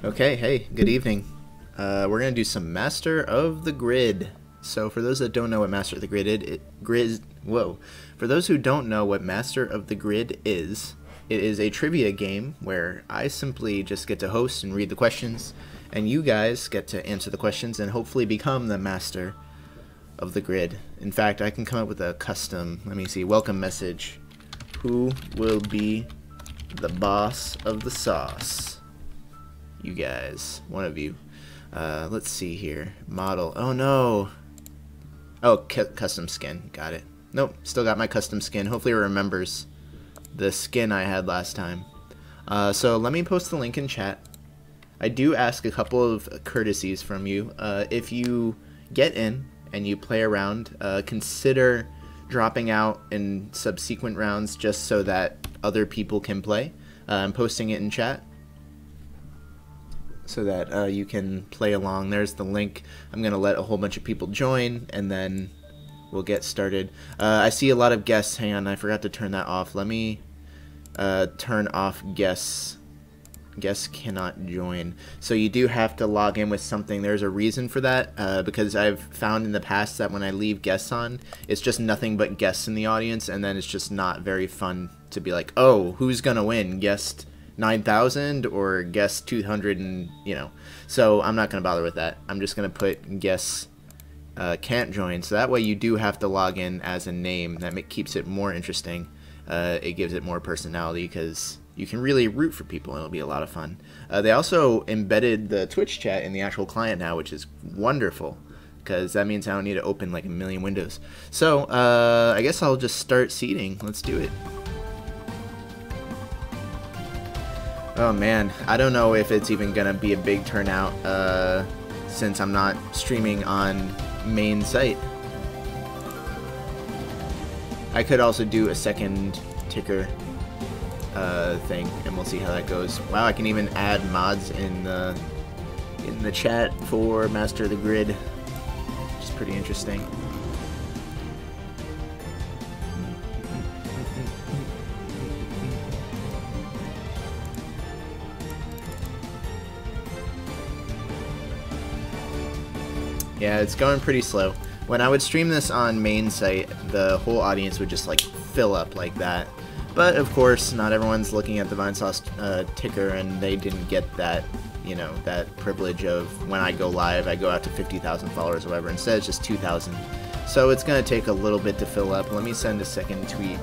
Okay, hey, good evening. We're gonna do some Master of the Grid. So for those that don't know what Master of the For those who don't know what Master of the Grid is, it is a trivia game where I simply just get to host and read the questions, and you guys get to answer the questions and hopefully become the Master of the Grid. In fact, I can come up with a custom, let me see, welcome message. Who will be the boss of the sauce? You guys, one of you. Let's see here. Model. Oh no. Oh, custom skin. Got it. Nope. Still got my custom skin. Hopefully it remembers the skin I had last time. So let me post the link in chat. I do ask a couple of courtesies from you. If you get in and you play around, consider dropping out in subsequent rounds just so that other people can play. I'm posting it in chat so that you can play along. There's the link. I'm going to let a whole bunch of people join, and then we'll get started. I see a lot of guests. Hang on, I forgot to turn that off. Let me turn off guests. Guests cannot join. So you do have to log in with something. There's a reason for that, because I've found in the past that when I leave guests on, it's just nothing but guests in the audience, and then it's just not very fun to be like, oh, who's going to win? Guest 9,000 or guess 200, and so I'm not going to bother with that. I'm just going to put guess can't join, so that way you do have to log in as a name. That keeps it more interesting. It gives it more personality because you can really root for people and it'll be a lot of fun. They also embedded the Twitch chat in the actual client now, which is wonderful because that means I don't need to open like a million windows. So I guess I'll just start seeding. Let's do it. Oh man, I don't know if it's even gonna be a big turnout since I'm not streaming on main site. I could also do a second ticker thing, and we'll see how that goes. Wow, I can even add mods in the chat for Master of the Grid, which is pretty interesting. Yeah, it's going pretty slow. When I would stream this on main site, the whole audience would just like fill up like that. But of course, not everyone's looking at the Vinesauce ticker, and they didn't get that, that privilege of when I go live, I go out to 50,000 followers or whatever. Instead, it's just 2,000. So it's going to take a little bit to fill up. Let me send a second tweet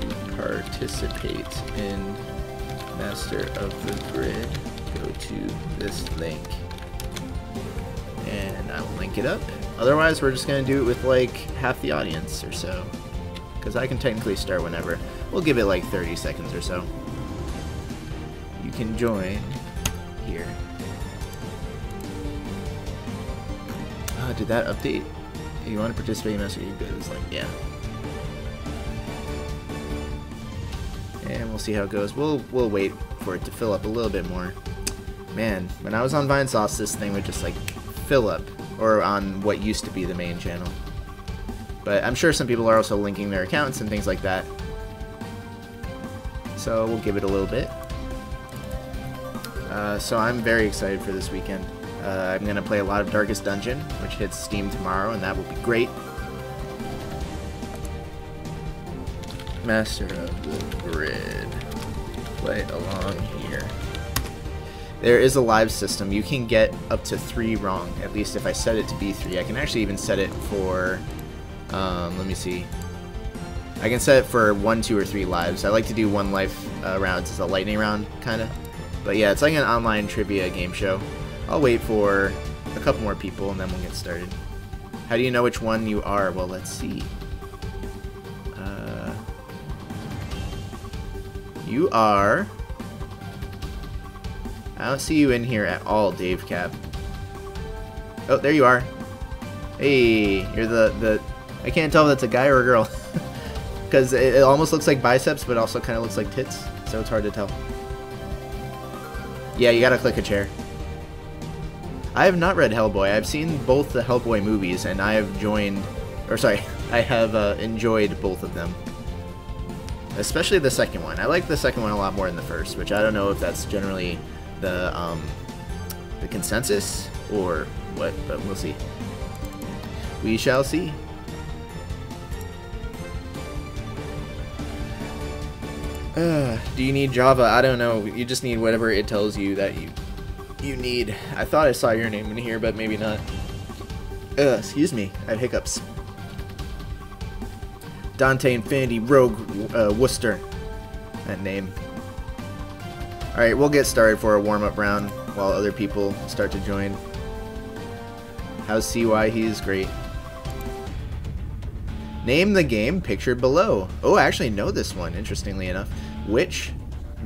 to participate in Master of the Grid. Go to this link. And I will link it up. Otherwise, we're just going to do it with like half the audience or so. Because I can technically start whenever. We'll give it like 30 seconds or so. You can join here. Did that update? If you want to participate in Master, you good. It's like, yeah. And we'll see how it goes. We'll wait for it to fill up a little bit more. Man, when I was on Vinesauce, this thing would just like fill up, or on what used to be the main channel. But I'm sure some people are also linking their accounts and things like that. So we'll give it a little bit. So I'm very excited for this weekend. I'm going to play a lot of Darkest Dungeon, which hits Steam tomorrow, and that will be great. Master of the Grid. Play along here. There is a live system. You can get up to 3 wrong, at least if I set it to be 3. I can actually even set it for, let me see. I can set it for 1, 2, or 3 lives. I like to do 1 life rounds as a lightning round, kind of. But yeah, it's like an online trivia game show. I'll wait for a couple more people and then we'll get started. How do you know which one you are? Well, let's see. You are... I don't see you in here at all, Dave Cap. Oh, there you are. Hey, you're the I can't tell if that's a guy or a girl. Because it almost looks like biceps, but also kind of looks like tits. So it's hard to tell. Yeah, you gotta click a chair. I have not read Hellboy. I've seen both the Hellboy movies, and I have joined... Or sorry, I have enjoyed both of them. Especially the second one. I like the second one a lot more than the first, which I don't know if that's generally the consensus or what, but we'll see. We shall see. Do you need Java? I don't know. You just need whatever it tells you that you need. I thought I saw your name in here, but maybe not. Excuse me. I have hiccups. Dante Infinity Rogue Worcester. That name. Alright, we'll get started for a warm-up round while other people start to join. How's CY? He's great. Name the game pictured below. Oh, I actually know this one, interestingly enough. Which?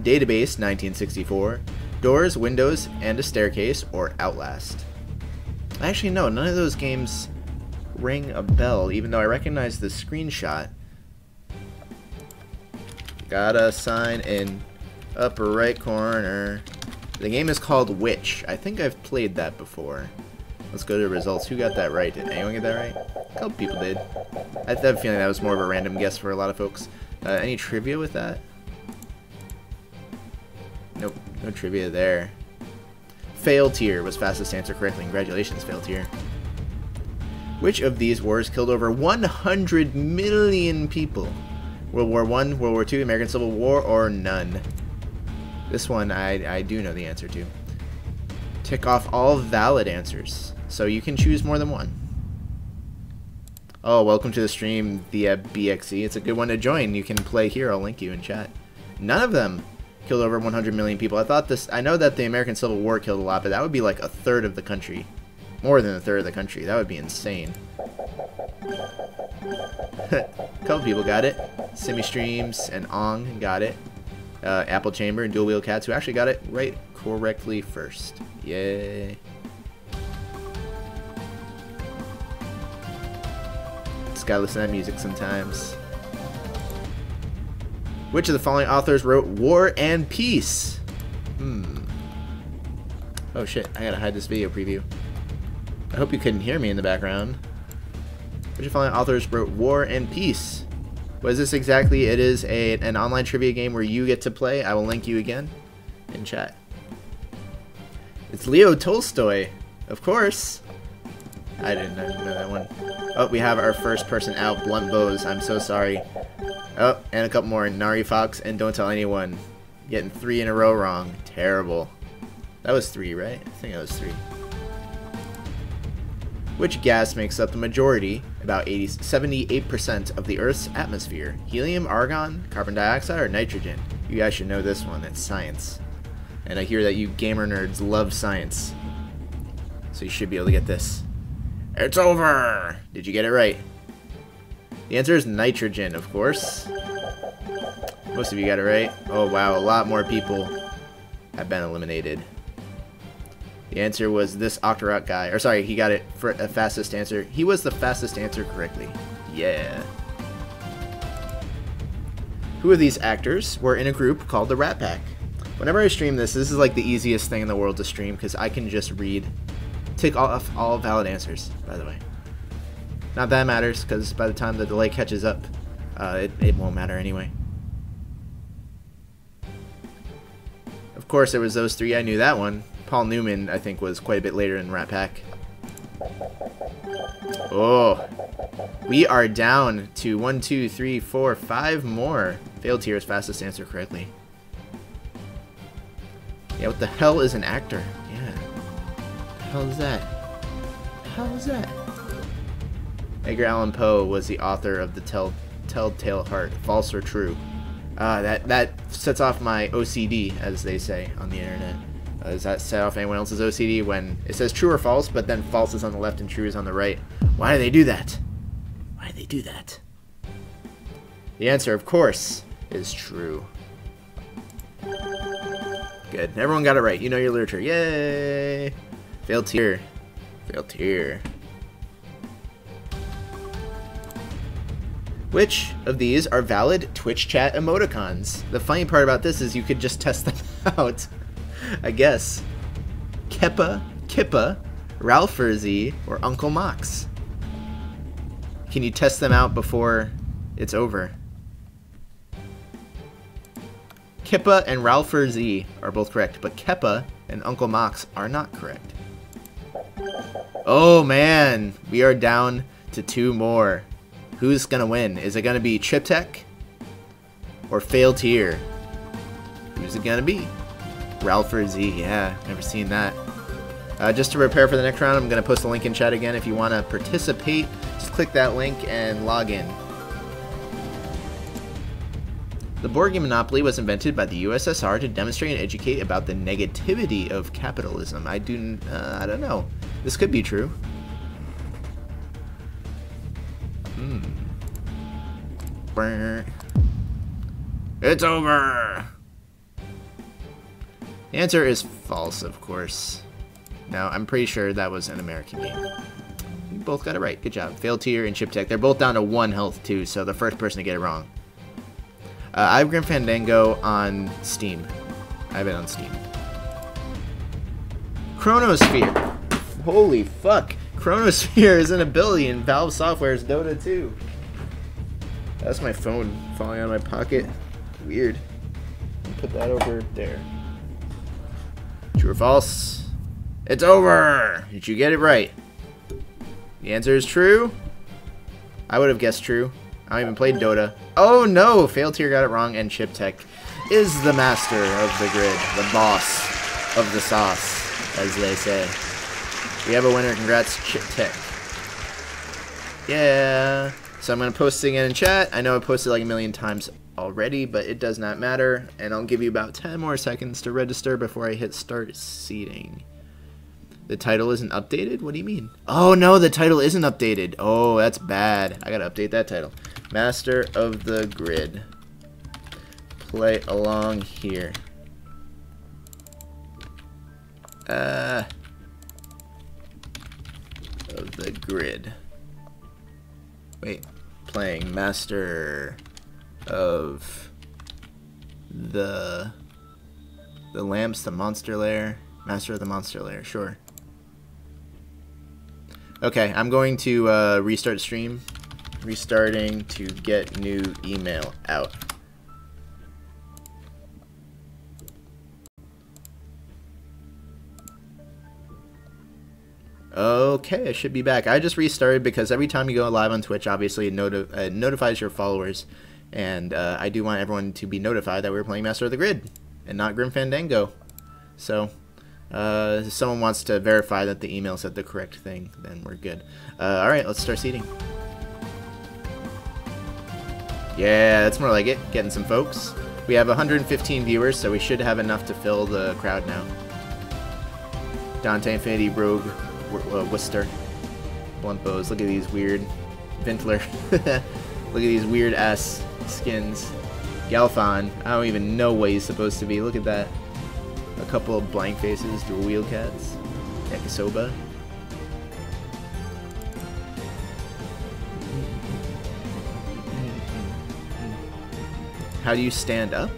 Database 1964. Doors, Windows, and a Staircase, or Outlast. Actually, no, none of those games ring a bell, even though I recognize the screenshot. Got a sign in upper right corner. The game is called Which. I think I've played that before. Let's go to the results. Who got that right? Did anyone get that right? A couple people did. I have a feeling that was more of a random guess for a lot of folks. Any trivia with that? Nope, no trivia there. Fail tier was fastest answer correctly. Congratulations, fail tier. Which of these wars killed over 100 million people? World War I, World War II, American Civil War, or none? This one I do know the answer to. Tick off all valid answers, so you can choose more than one. Oh, welcome to the stream via BXE. It's a good one to join. You can play here. I'll link you in chat. None of them killed over 100 million people. I know that the American Civil War killed a lot, but that would be like a third of the country. More than a third of the country. That would be insane. A couple people got it. Simi Streams and Ong got it. Apple Chamber and Dual Wheel Cats, who actually got it right correctly first. Yay. Just gotta listen to that music sometimes. Which of the following authors wrote War and Peace? Oh shit, I gotta hide this video preview. I hope you couldn't hear me in the background. Which of the following authors wrote War and Peace? What is this exactly? It is an online trivia game where you get to play. I will link you again in chat. It's Leo Tolstoy, of course. I didn't know that one. Oh, we have our first person out, Blunt Bows. I'm so sorry. Oh, and a couple more. Nari Fox and Don't Tell Anyone. Getting 3 in a row wrong. Terrible. That was 3, right? I think that was 3. Which gas makes up the majority, about 78% of the Earth's atmosphere? Helium, argon, carbon dioxide, or nitrogen? You guys should know this one. It's science. And I hear that you gamer nerds love science. So you should be able to get this. It's over! Did you get it right? The answer is nitrogen, of course. Most of you got it right. Oh wow, a lot more people have been eliminated. The answer was this Octorok guy. Or sorry, he got it for a fastest answer. He was the fastest answer correctly. Yeah. Who of these actors were in a group called the Rat Pack? Whenever I stream this is like the easiest thing in the world to stream because I can just read. Tick off all valid answers, by the way. Not that matters, because by the time the delay catches up, it won't matter anyway. Of course, there was those 3. I knew that one. Paul Newman, I think, was quite a bit later in Rat Pack. Oh. We are down to 1, 2, 3, 4, 5 more. Failed tier is fastest answer correctly. Yeah, what the hell is an actor? Yeah. What the hell is that? What the hell is that? Edgar Allan Poe was the author of the Telltale Heart. False or true? That sets off my OCD, as they say on the internet. Does that set off anyone else's OCD when it says true or false, but then false is on the left and true is on the right? Why do they do that? Why do they do that? The answer, of course, is true. Good. Everyone got it right. You know your literature. Yay! Failed tier. Failed tier. Which of these are valid Twitch chat emoticons? The funny part about this is you could just test them out. I guess. Keppa, Kippa, Ralpherzy, or Uncle Mox. Can you test them out before it's over? Kippa and Ralpher Z are both correct, but Keppa and Uncle Mox are not correct. Oh man, we are down to 2 more. Who's gonna win? Is it gonna be Chip Tech or Fail Tier? Who's it gonna be? Ralpher Z, yeah, never seen that. Just to prepare for the next round, I'm gonna post a link in chat again. If you wanna participate, just click that link and log in. The board game Monopoly was invented by the USSR to demonstrate and educate about the negativity of capitalism. I don't know. This could be true. It's over! The answer is false, of course. No, I'm pretty sure that was an American game. You both got it right. Good job. Fail Tier and Chip Tech. They're both down to 1 health, too, so the first person to get it wrong. I have Grim Fandango on Steam. I have it on Steam. Chronosphere. Holy fuck. Chronosphere is an ability in Valve Software's Dota 2. That's my phone falling out of my pocket. Weird. Put that over there. True or false? It's over! Did you get it right? The answer is true. I would have guessed true. I don't even play Dota. Oh no! Fail Tier got it wrong, and Chip Tech is the master of the grid, the boss of the sauce, as they say. We have a winner. Congrats, Chip Tech. Yeah. So I'm going to post it again in chat. I know I posted like a million times already, but it does not matter. And I'll give you about 10 more seconds to register before I hit start seating. The title isn't updated? What do you mean? Oh no, the title isn't updated. Oh, that's bad. I gotta update that title. Master of the Grid. Play along here. Of the Grid. Wait. Playing Master of the Lamps, the Monster Lair. Master of the Monster Lair, sure. Okay, I'm going to restart stream. Restarting to get new email out. Okay, I should be back. I just restarted because every time you go live on Twitch, obviously it notifies your followers. And I do want everyone to be notified that we're playing Master of the Grid and not Grim Fandango. So, if someone wants to verify that the email said the correct thing, then we're good. Alright, let's start seating. Yeah, that's more like it. Getting some folks. We have 115 viewers, so we should have enough to fill the crowd now. Dante Infinity Rogue Worcester. Blunt Bows. Look at these weird Vintler. Look at these weird ass skins. Galfon. I don't even know what he's supposed to be. Look at that. A couple of blank faces. Dual wheel cats. Yakisoba. How do you stand up?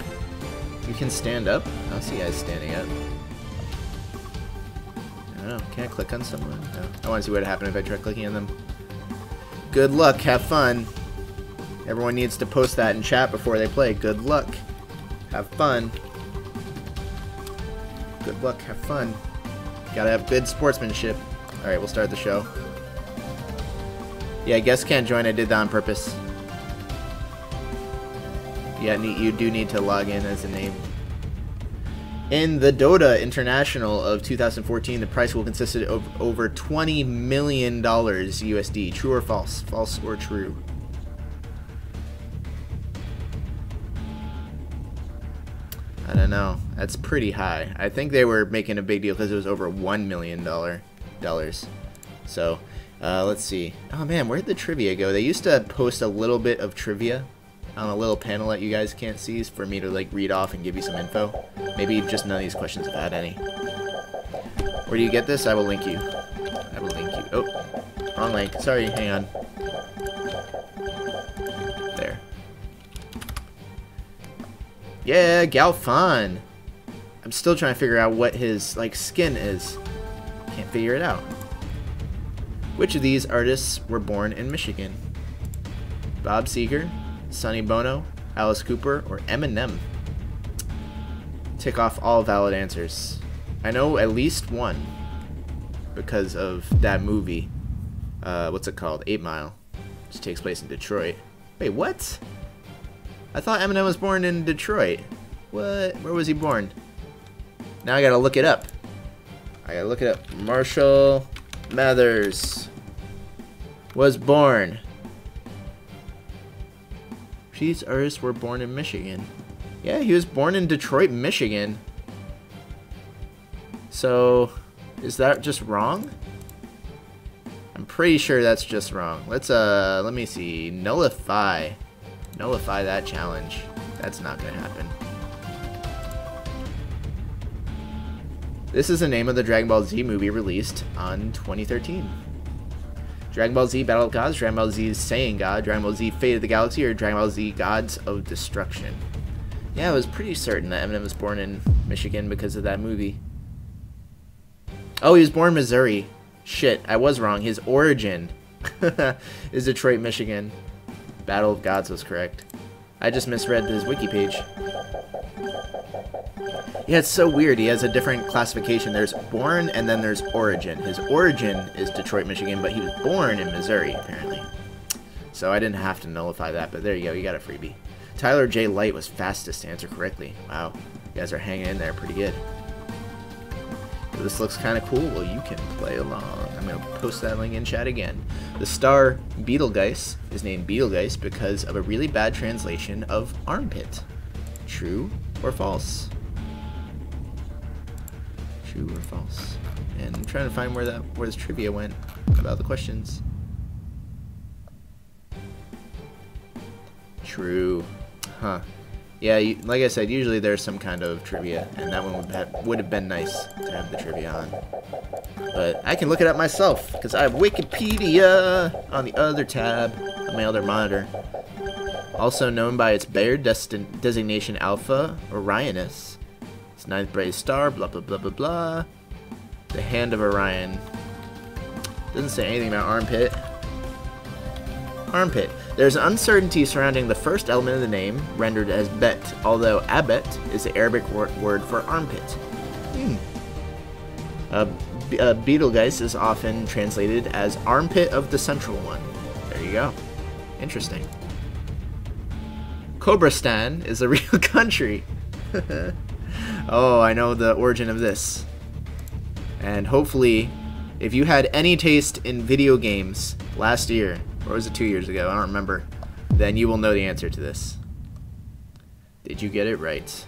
You can stand up? I don't see guys standing up. I don't know. Can I click on someone? No. I want to see what would happen if I try clicking on them. Good luck. Have fun. Everyone needs to post that in chat before they play. Good luck. Have fun. Good luck. Have fun. Gotta have good sportsmanship. Alright, we'll start the show. Yeah, guests can't join. I did that on purpose. Yeah, you do need to log in as a name. In the Dota International of 2014, the prize will consist of over $20 million USD. True or false? False or true? I don't know. That's pretty high. I think they were making a big deal because it was over $1 million. So, let's see. Oh man, where'd the trivia go? They used to post a little bit of trivia on a little panel that you guys can't see for me to like read off and give you some info. Maybe just none of these questions have had any. Where do you get this? I will link you. I will link you. Oh, wrong link. Sorry, hang on. There. Yeah, Galfon. I'm still trying to figure out what his like skin is. Can't figure it out. Which of these artists were born in Michigan? Bob Seger, Sonny Bono, Alice Cooper, or Eminem? Tick off all valid answers. I know at least one because of that movie. What's it called? 8 Mile. Which takes place in Detroit. Wait, what? I thought Eminem was born in Detroit. What? Where was he born? Now I gotta look it up. Marshall Mathers was born. These artists were born in Michigan. Yeah, he was born in Detroit, Michigan. So, is that just wrong? I'm pretty sure that's just wrong. Let's let me see. Nullify that challenge. That's not gonna happen. This is the name of the Dragon Ball Z movie released on 2013. Dragon Ball Z Battle of Gods, Dragon Ball Z Saiyan God, Dragon Ball Z Fate of the Galaxy, or Dragon Ball Z Gods of Destruction. Yeah, I was pretty certain that Eminem was born in Michigan because of that movie. Oh, he was born in Missouri. Shit, I was wrong. His origin is Detroit, Michigan. Battle of Gods was correct. I just misread his wiki page. Yeah, it's so weird. He has a different classification. There's born and then there's origin. His origin is Detroit, Michigan, but he was born in Missouri, apparently. So I didn't have to nullify that, but there you go. You got a freebie. Tyler J. Light was fastest to answer correctly. Wow. You guys are hanging in there pretty good. If this looks kind of cool, well, you can play along. I'm going to post that link in chat again. The star Betelgeuse is named Betelgeuse because of a really bad translation of armpit. True or false? True or false? And I'm trying to find where this trivia went about the questions. True. Huh. Yeah, like I said, usually there's some kind of trivia, and that one would have been nice to have the trivia on. But I can look it up myself, because I have Wikipedia on the other tab, on my other monitor. Also known by its Bayer designation Alpha Orionis. Its 9th brightest star, blah blah blah blah blah. The Hand of Orion. Doesn't say anything about armpit. Armpit. There's uncertainty surrounding the first element of the name, rendered as bet, although abet is the Arabic word for armpit. Betelgeuse is often translated as armpit of the central one. There you go. Interesting. Cobristan is a real country. Oh, I know the origin of this. And hopefully, if you had any taste in video games last year, or was it 2 years ago? I don't remember. Then you will know the answer to this. Did you get it right?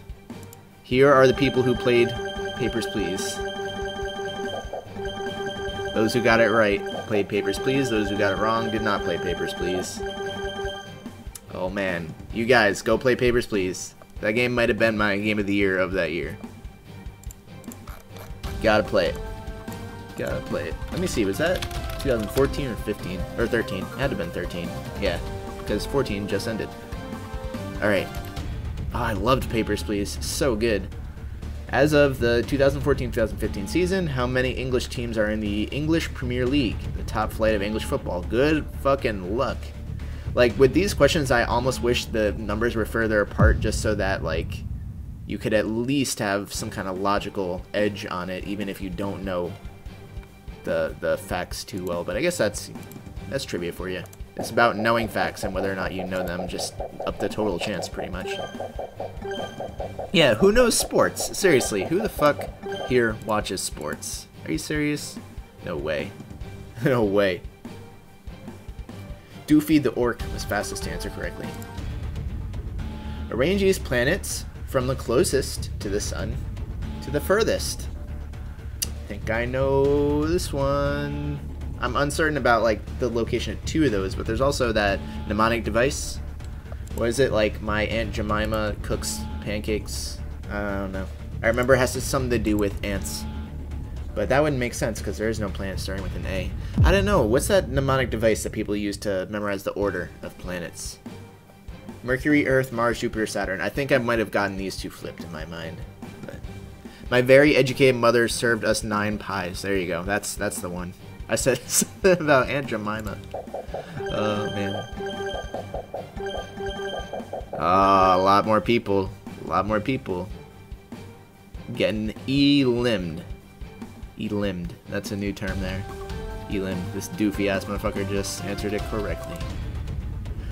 Here are the people who played Papers, Please. Those who got it right played Papers, Please. Those who got it wrong did not play Papers, Please. Oh man. You guys, go play Papers, Please. That game might have been my game of the year of that year. Gotta play it. Gotta play it. Let me see, was that 2014 or 15? Or 13. It had to have been 13. Yeah, because 14 just ended. Alright. Oh, I loved Papers, Please. So good. As of the 2014-2015 season, how many English teams are in the English Premier League? The top flight of English football. Good fucking luck. Like, with these questions, I almost wish the numbers were further apart just so that, like, you could at least have some kind of logical edge on it, even if you don't know the facts too well. But I guess that's trivia for you. It's about knowing facts and whether or not you know them, just up the total chance, pretty much. Yeah, who knows sports? Seriously, who the fuck here watches sports? Are you serious? No way. No way. Doofy the Orc was fastest to answer correctly. Arrange these planets from the closest to the sun to the furthest. I think I know this one. I'm uncertain about like the location of 2 of those, but there's also that mnemonic device. What is it, like my Aunt Jemima cooks pancakes? I don't know. I remember it has something to do with ants. But that wouldn't make sense because there is no planet starting with an A. I don't know. What's that mnemonic device that people use to memorize the order of planets? Mercury, Earth, Mars, Jupiter, Saturn. I think I might have gotten these 2 flipped in my mind. But my very educated mother served us 9 pies. There you go. That's the one. I said something about Aunt Jemima. Oh, man. Ah, a lot more people. A lot more people. Getting elimed. Elimed. That's a new term there. Elimed. This doofy ass motherfucker just answered it correctly.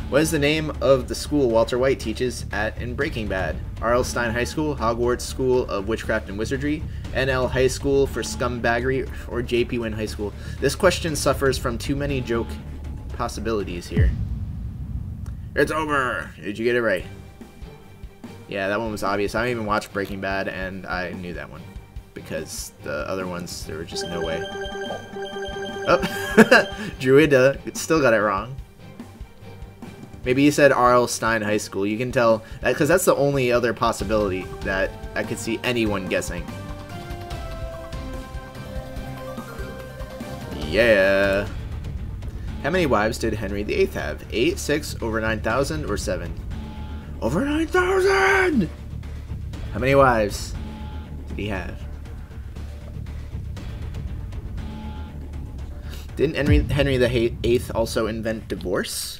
What is the name of the school Walter White teaches at in Breaking Bad? R.L. Stein High School, Hogwarts School of Witchcraft and Wizardry, N.L. High School for Scumbaggery, or J.P. Wynn High School? This question suffers from too many joke possibilities here. It's over! Did you get it right? Yeah, that one was obvious. I don't even watch Breaking Bad, and I knew that one. Because the other ones, there was just no way. Oh! Druida still got it wrong. Maybe you said R.L. Stein High School. You can tell, because that's the only other possibility that I could see anyone guessing. Yeah. How many wives did Henry VIII have? 8, 6, over 9,000, or 7? Over 9,000! How many wives did he have? Didn't Henry VIII also invent divorce?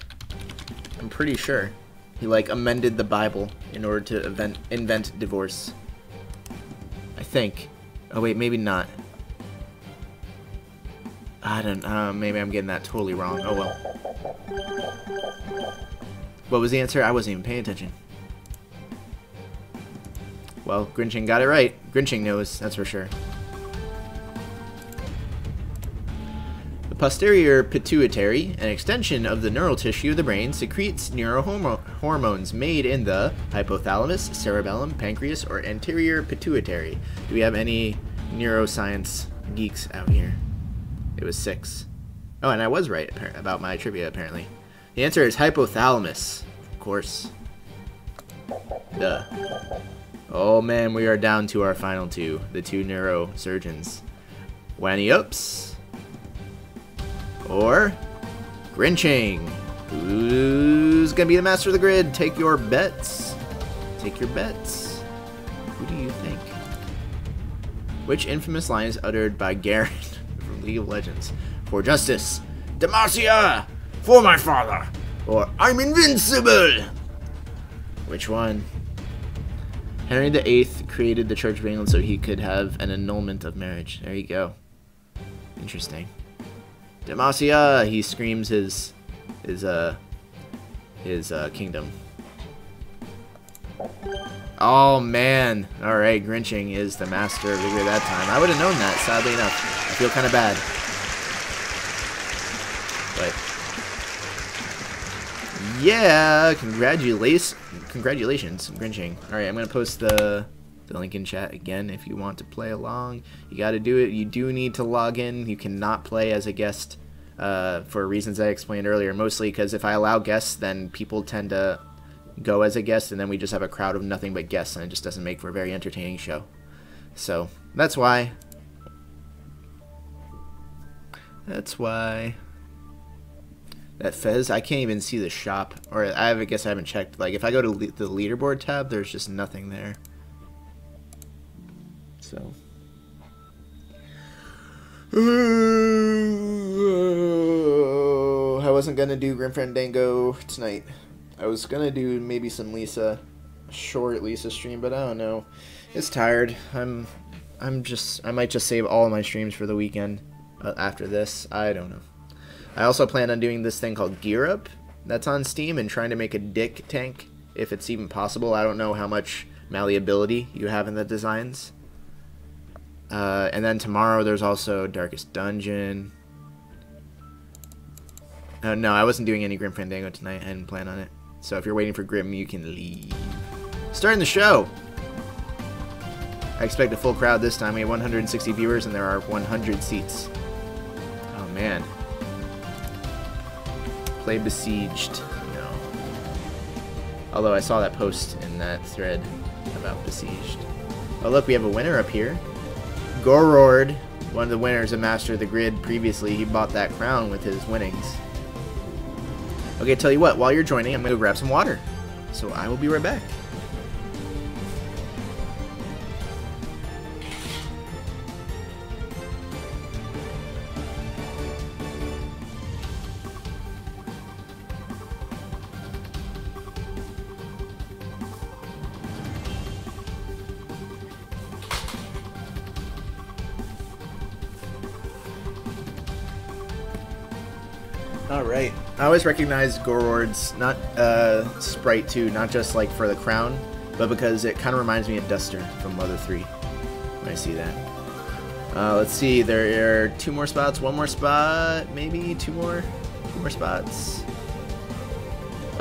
I'm pretty sure. He, like, amended the Bible in order to invent divorce. I think. Oh, wait, maybe not. I don't know. Maybe I'm getting that totally wrong. Oh, well. What was the answer? I wasn't even paying attention. Well, Grinching got it right. Grinching knows, that's for sure. The posterior pituitary, an extension of the neural tissue of the brain, secretes neurohormones made in the hypothalamus, cerebellum, pancreas, or anterior pituitary. Do we have any neuroscience geeks out here? It was 6. Oh, and I was right about my trivia, apparently. The answer is hypothalamus. Of course. Duh. Oh man, we are down to our final two. The 2 neurosurgeons. Wany-ups. Or Grinching. Who's gonna be the master of the grid? Take your bets. Take your bets. Who do you think? Which infamous line is uttered by Garen from League of Legends? For justice. Demacia! For my father! Or I'm invincible! Which one? Henry VIII created the Church of England so he could have an annulment of marriage. There you go. Interesting. Demacia! He screams his kingdom. Oh man! Alright, Grinching is the master of the grid that time. I would have known that, sadly enough. I feel kind of bad. But yeah, congratulations, Grinching. Alright, I'm gonna post the link in chat again if you want to play along. You gotta do it. You do need to log in. You cannot play as a guest for reasons I explained earlier, mostly because if I allow guests, then people tend to go as a guest, and then we just have a crowd of nothing but guests, and it just doesn't make for a very entertaining show. So that's why. That Fez, I can't even see the shop, or I guess I haven't checked. Like if I go to the leaderboard tab, there's just nothing there. So. I wasn't gonna do Grim Fandango tonight. I was gonna do maybe some short Lisa stream, but I don't know. It's tired. I might just save all of my streams for the weekend after this. I don't know. I also plan on doing this thing called Gear Up that's on Steam and trying to make a dick tank if it's even possible. I don't know how much malleability you have in the designs. And then tomorrow there's also Darkest Dungeon. No, I wasn't doing any Grim Fandango tonight. I didn't plan on it. So if you're waiting for Grim, you can leave. Starting the show! I expect a full crowd this time. We have 160 viewers and there are 100 seats. Oh man. Play Besieged. No. Although I saw that post in that thread about Besieged. Oh look, we have a winner up here. Gorord, one of the winners of Master of the Grid previously. He bought that crown with his winnings. Okay, tell you what, while you're joining, I'm going to grab some water. So I will be right back. Alright. I always recognize Gorord's not sprite too, not just like for the crown, but because it kind of reminds me of Duster from Mother 3 when I see that. Let's see, there are 2 more spots, 1 more spot, maybe 2 more spots.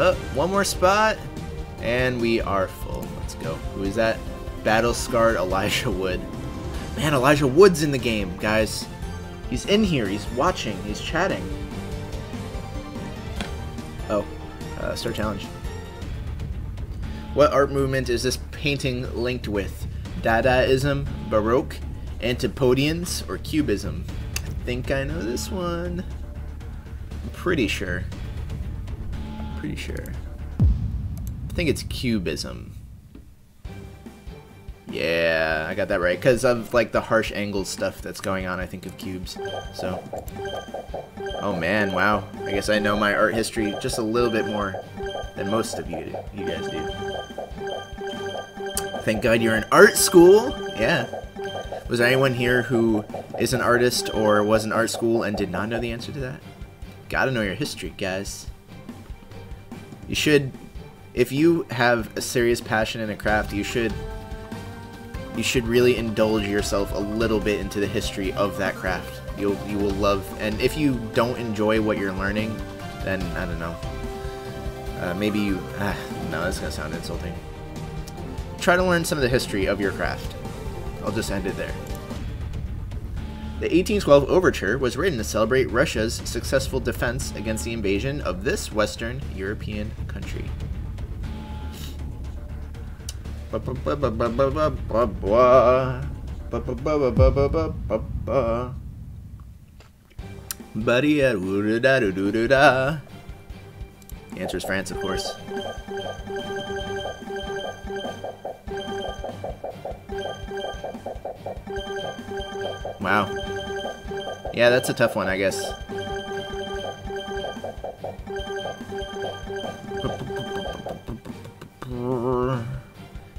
1 more spot, and we are full. Let's go. Who is that? Battle-scarred Elijah Wood. Man, Elijah Wood's in the game, guys. He's in here, he's watching, he's chatting. Oh, start challenge. What art movement is this painting linked with? Dadaism, Baroque, Antipodeans, or Cubism? I think I know this one. I'm pretty sure. I think it's Cubism. Yeah, I got that right. Because of like the harsh angle stuff that's going on, I think of cubes. So, oh man, wow. I guess I know my art history just a little bit more than most of you guys do. Thank God you're in art school. Yeah. Was there anyone here who is an artist or was in art school and did not know the answer to that? Gotta know your history, guys. You should, if you have a serious passion in a craft, you should really indulge yourself a little bit into the history of that craft. You will love, and if you don't enjoy what you're learning, then I don't know. Maybe you, no, that's gonna sound insulting. Try to learn some of the history of your craft. I'll just end it there. The 1812 Overture was written to celebrate Russia's successful defense against the invasion of this Western European country. The answer is France, of course. Wow. Yeah, that's a tough one, I guess.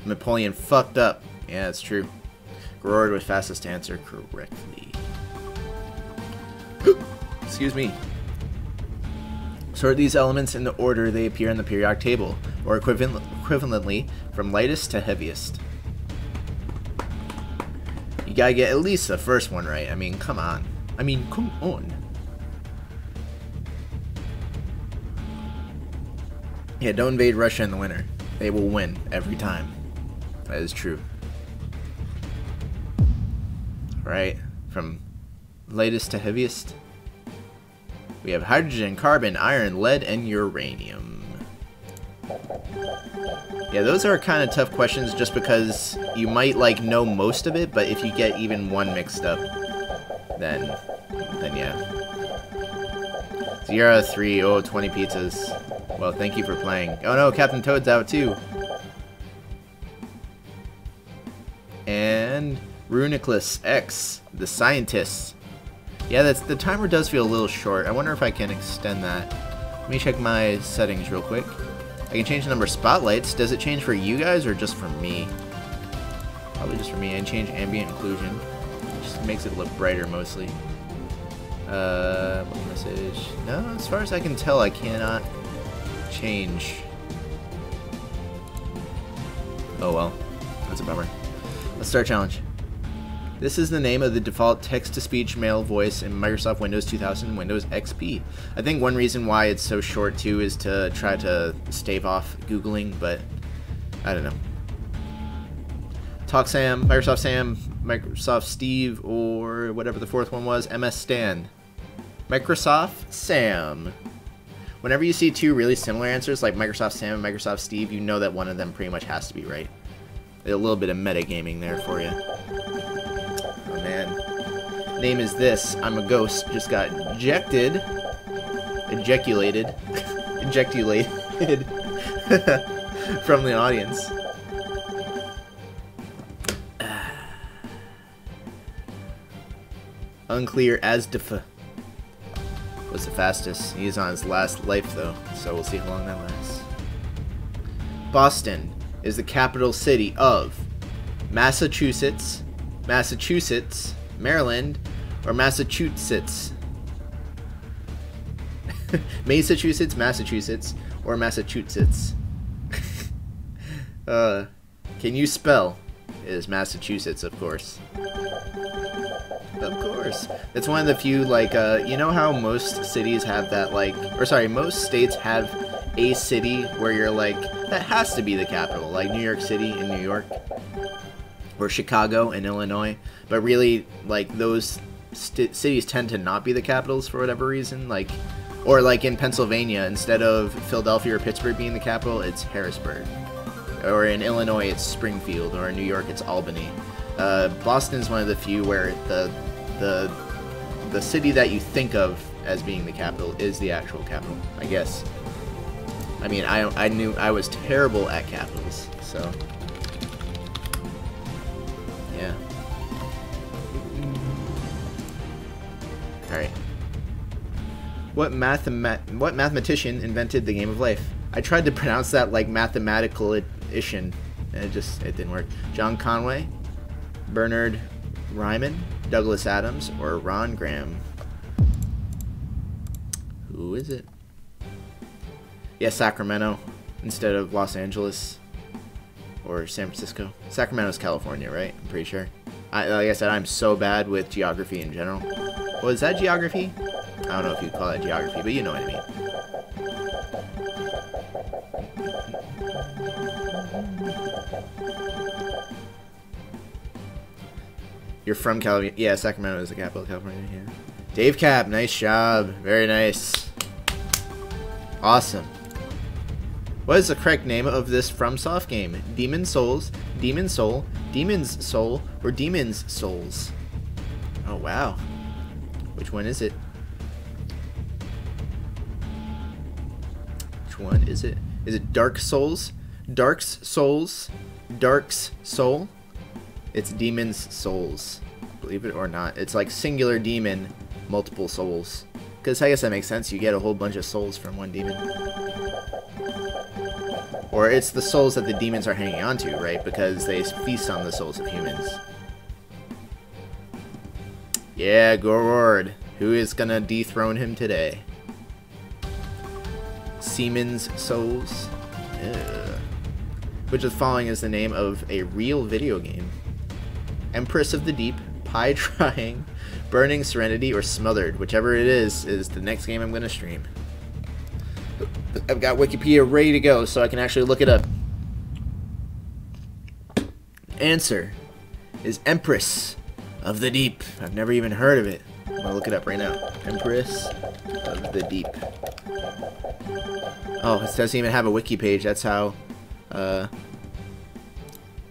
Napoleon fucked up. Yeah, that's true. Gorord was fastest to answer correctly. Excuse me. Sort these elements in the order they appear in the periodic table, or equivalently, from lightest to heaviest. You gotta get at least the first one right. I mean, come on. Come on. Yeah, don't invade Russia in the winter. They will win every time. That is true. Right, from lightest to heaviest. We have hydrogen, carbon, iron, lead, and uranium. Yeah, those are kind of tough questions just because you might like know most of it, but if you get even one mixed up, then yeah. 0 out of 3, oh, 20 pizzas. Well, thank you for playing. Oh no, Captain Toad's out too. And Runiclus X, the scientist. Yeah, the timer does feel a little short. I wonder if I can extend that. Let me check my settings real quick. I can change the number of spotlights. Does it change for you guys or just for me? Probably just for me. I can change ambient inclusion. Just makes it look brighter mostly. What message? No, as far as I can tell, I cannot change. Oh well, that's a bummer. Let's start challenge. This is the name of the default text-to-speech male voice in Microsoft Windows 2000 and Windows XP. I think one reason why it's so short too is to try to stave off Googling, but I don't know. Talk Sam, Microsoft Steve, or whatever the fourth one was, MS Stan. Microsoft Sam. Whenever you see two really similar answers like Microsoft Sam and Microsoft Steve, you know that one of them pretty much has to be right. A little bit of metagaming there for you. Oh man. Name is this. I'm a ghost. Just got ejeculated from the audience. Unclear as was the fastest. He's on his last life though, so we'll see how long that lasts. Boston is the capital city of Massachusetts, Maryland, or Massachusetts. Massachusetts, Massachusetts, or Massachusetts. Can you spell? It is Massachusetts, of course. Of course. It's one of the few, like, you know how most cities have that, like, or sorry, most states have a city where you're like, that has to be the capital, like New York City in New York, or Chicago in Illinois, but really, like, those cities tend to not be the capitals for whatever reason, like, or like in Pennsylvania, instead of Philadelphia or Pittsburgh being the capital, it's Harrisburg. Or in Illinois, it's Springfield, or in New York, it's Albany. Boston is one of the few where the city that you think of as being the capital is the actual capital, I guess. I mean, I knew I was terrible at capitals, so yeah. All right. What mathematician invented the game of life? I tried to pronounce that like mathematical-ition, and it didn't work. John Conway, Bernard Riemann, Douglas Adams, or Ron Graham? Who is it? Yeah, Sacramento instead of Los Angeles or San Francisco. Sacramento's California, right? I'm pretty sure. Like I said, I'm so bad with geography in general. Well, is that geography? I don't know if you'd call that geography, but you know what I mean. You're from California. Yeah, Sacramento is the capital of California. Yeah. Dave Cap, nice job. Very nice. Awesome. What is the correct name of this FromSoft game? Demon Souls, Demon Soul, Demon's Soul, or Demon's Souls? Oh, wow. Which one is it? Which one is it? Is it Dark Souls? Dark's Souls? Dark's Soul? It's Demon's Souls. Believe it or not. It's like singular demon, multiple souls. Because I guess that makes sense. You get a whole bunch of souls from one demon. Or it's the souls that the demons are hanging on to, right? Because they feast on the souls of humans. Yeah, Gorord. Who is gonna dethrone him today? Siemens Souls? Ugh. Which of the following is the name of a real video game? Empress of the Deep, Pie Trying, Burning Serenity, or Smothered. Whichever it is the next game I'm going to stream. I've got Wikipedia ready to go so I can actually look it up. Answer is Empress of the Deep. I've never even heard of it. I'm going to look it up right now. Empress of the Deep. Oh, it doesn't even have a wiki page. That's how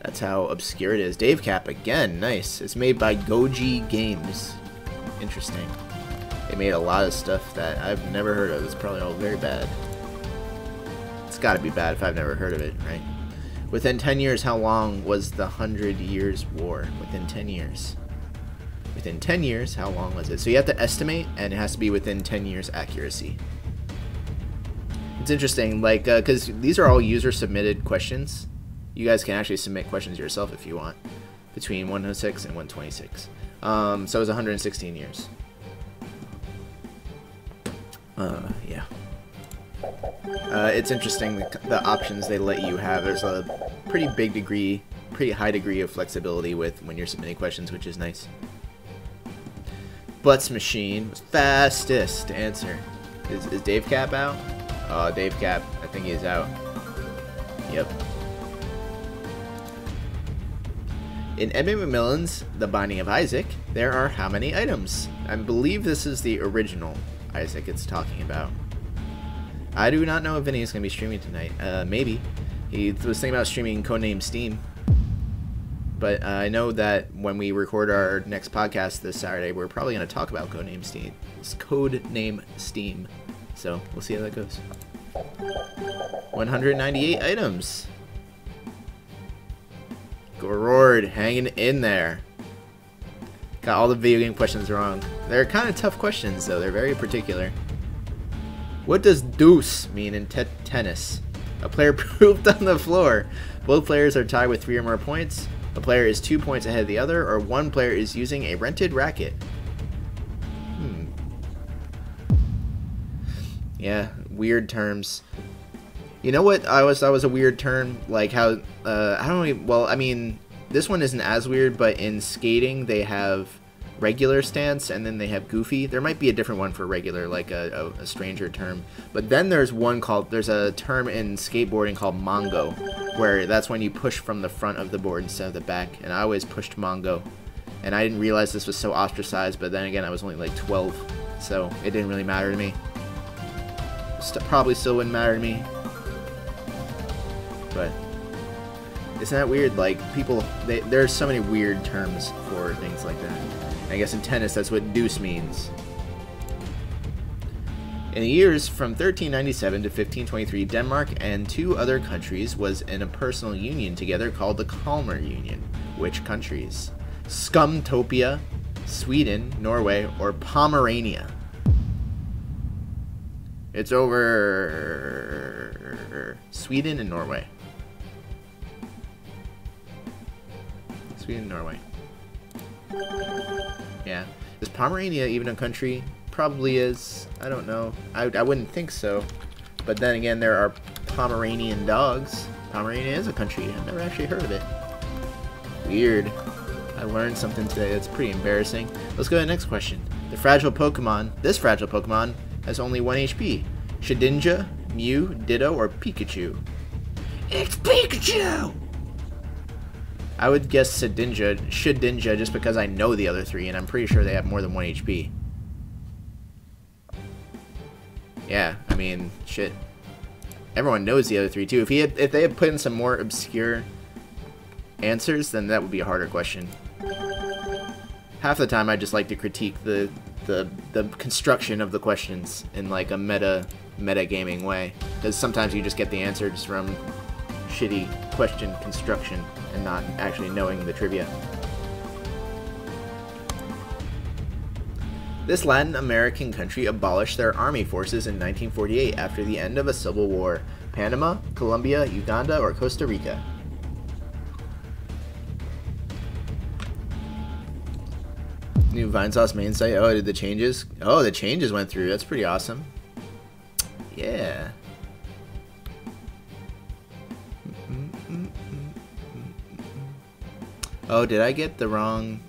obscure it is. Dave Cap again. Nice. It's made by Goji Games. Interesting. They made a lot of stuff that I've never heard of. It's probably all very bad. It's got to be bad if I've never heard of it, right? Within 10 years, how long was the 100 Years' War? Within 10 years. Within 10 years, how long was it? So you have to estimate, and it has to be within 10 years accuracy. It's interesting, like, because these are all user-submitted questions. You guys can actually submit questions yourself if you want, between 106 and 126. So it was 116 years. Yeah. It's interesting the options they let you have. There's a pretty high degree of flexibility with when you're submitting questions, which is nice. Butts Machine was fastest to answer. Is Dave Cap out? Oh, Dave Cap, I think he's out. Yep. In Edmund Macmillan's The Binding of Isaac, there are how many items? I believe this is the original Isaac it's talking about. I do not know if Vinny is going to be streaming tonight. Maybe. He was thinking about streaming Codename Steam. But I know that when we record our next podcast this Saturday, we're probably going to talk about Codename Steam. It's Codename Steam. So, we'll see how that goes. 198 items. Gorord hanging in there. Got all the video game questions wrong. They're kind of tough questions, though. They're very particular. What does deuce mean in tennis? A player pooped on the floor. Both players are tied with 3 or more points. A player is 2 points ahead of the other, or one player is using a rented racket. Yeah, weird terms. You know what I thought was a weird term? Like how, I don't even, well, I mean, this one isn't as weird, but in skating they have regular stance and then they have goofy. There might be a different one for regular, like a stranger term. But then there's a term in skateboarding called Mongo, where that's when you push from the front of the board instead of the back. And I always pushed Mongo. And I didn't realize this was so ostracized, but then again, I was only like 12, so it didn't really matter to me. Probably still wouldn't matter to me. But isn't that weird? Like, people, there's so many weird terms for things like that. I guess in tennis, that's what deuce means. In the years from 1397 to 1523, Denmark and 2 other countries was in a personal union together called the Kalmar Union. Which countries? Scumtopia, Sweden, Norway, or Pomerania? It's over. Sweden and Norway. Sweden and Norway. Yeah. Is Pomerania even a country? Probably is. I don't know. I wouldn't think so. But then again, there are Pomeranian dogs. Pomerania is a country. I've never actually heard of it. Weird. I learned something today that's pretty embarrassing. Let's go to the next question. This fragile Pokemon has only 1 HP. Shedinja, Mew, Ditto, or Pikachu? It's Pikachu! I would guess Shedinja, just because I know the other 3, and I'm pretty sure they have more than 1 HP. Yeah, I mean, shit. Everyone knows the other 3 too. If they had put in some more obscure answers, then that would be a harder question. Half the time I just like to critique the construction of the questions in like a meta gaming way, because sometimes you just get the answers from shitty question construction and not actually knowing the trivia. This Latin American country abolished their army forces in 1948 after the end of a civil war. Panama, Colombia, Uganda, or Costa Rica? New Vinesauce main site. Oh, did the changes? Oh, the changes went through. That's pretty awesome. Yeah. Oh, did I get the wrong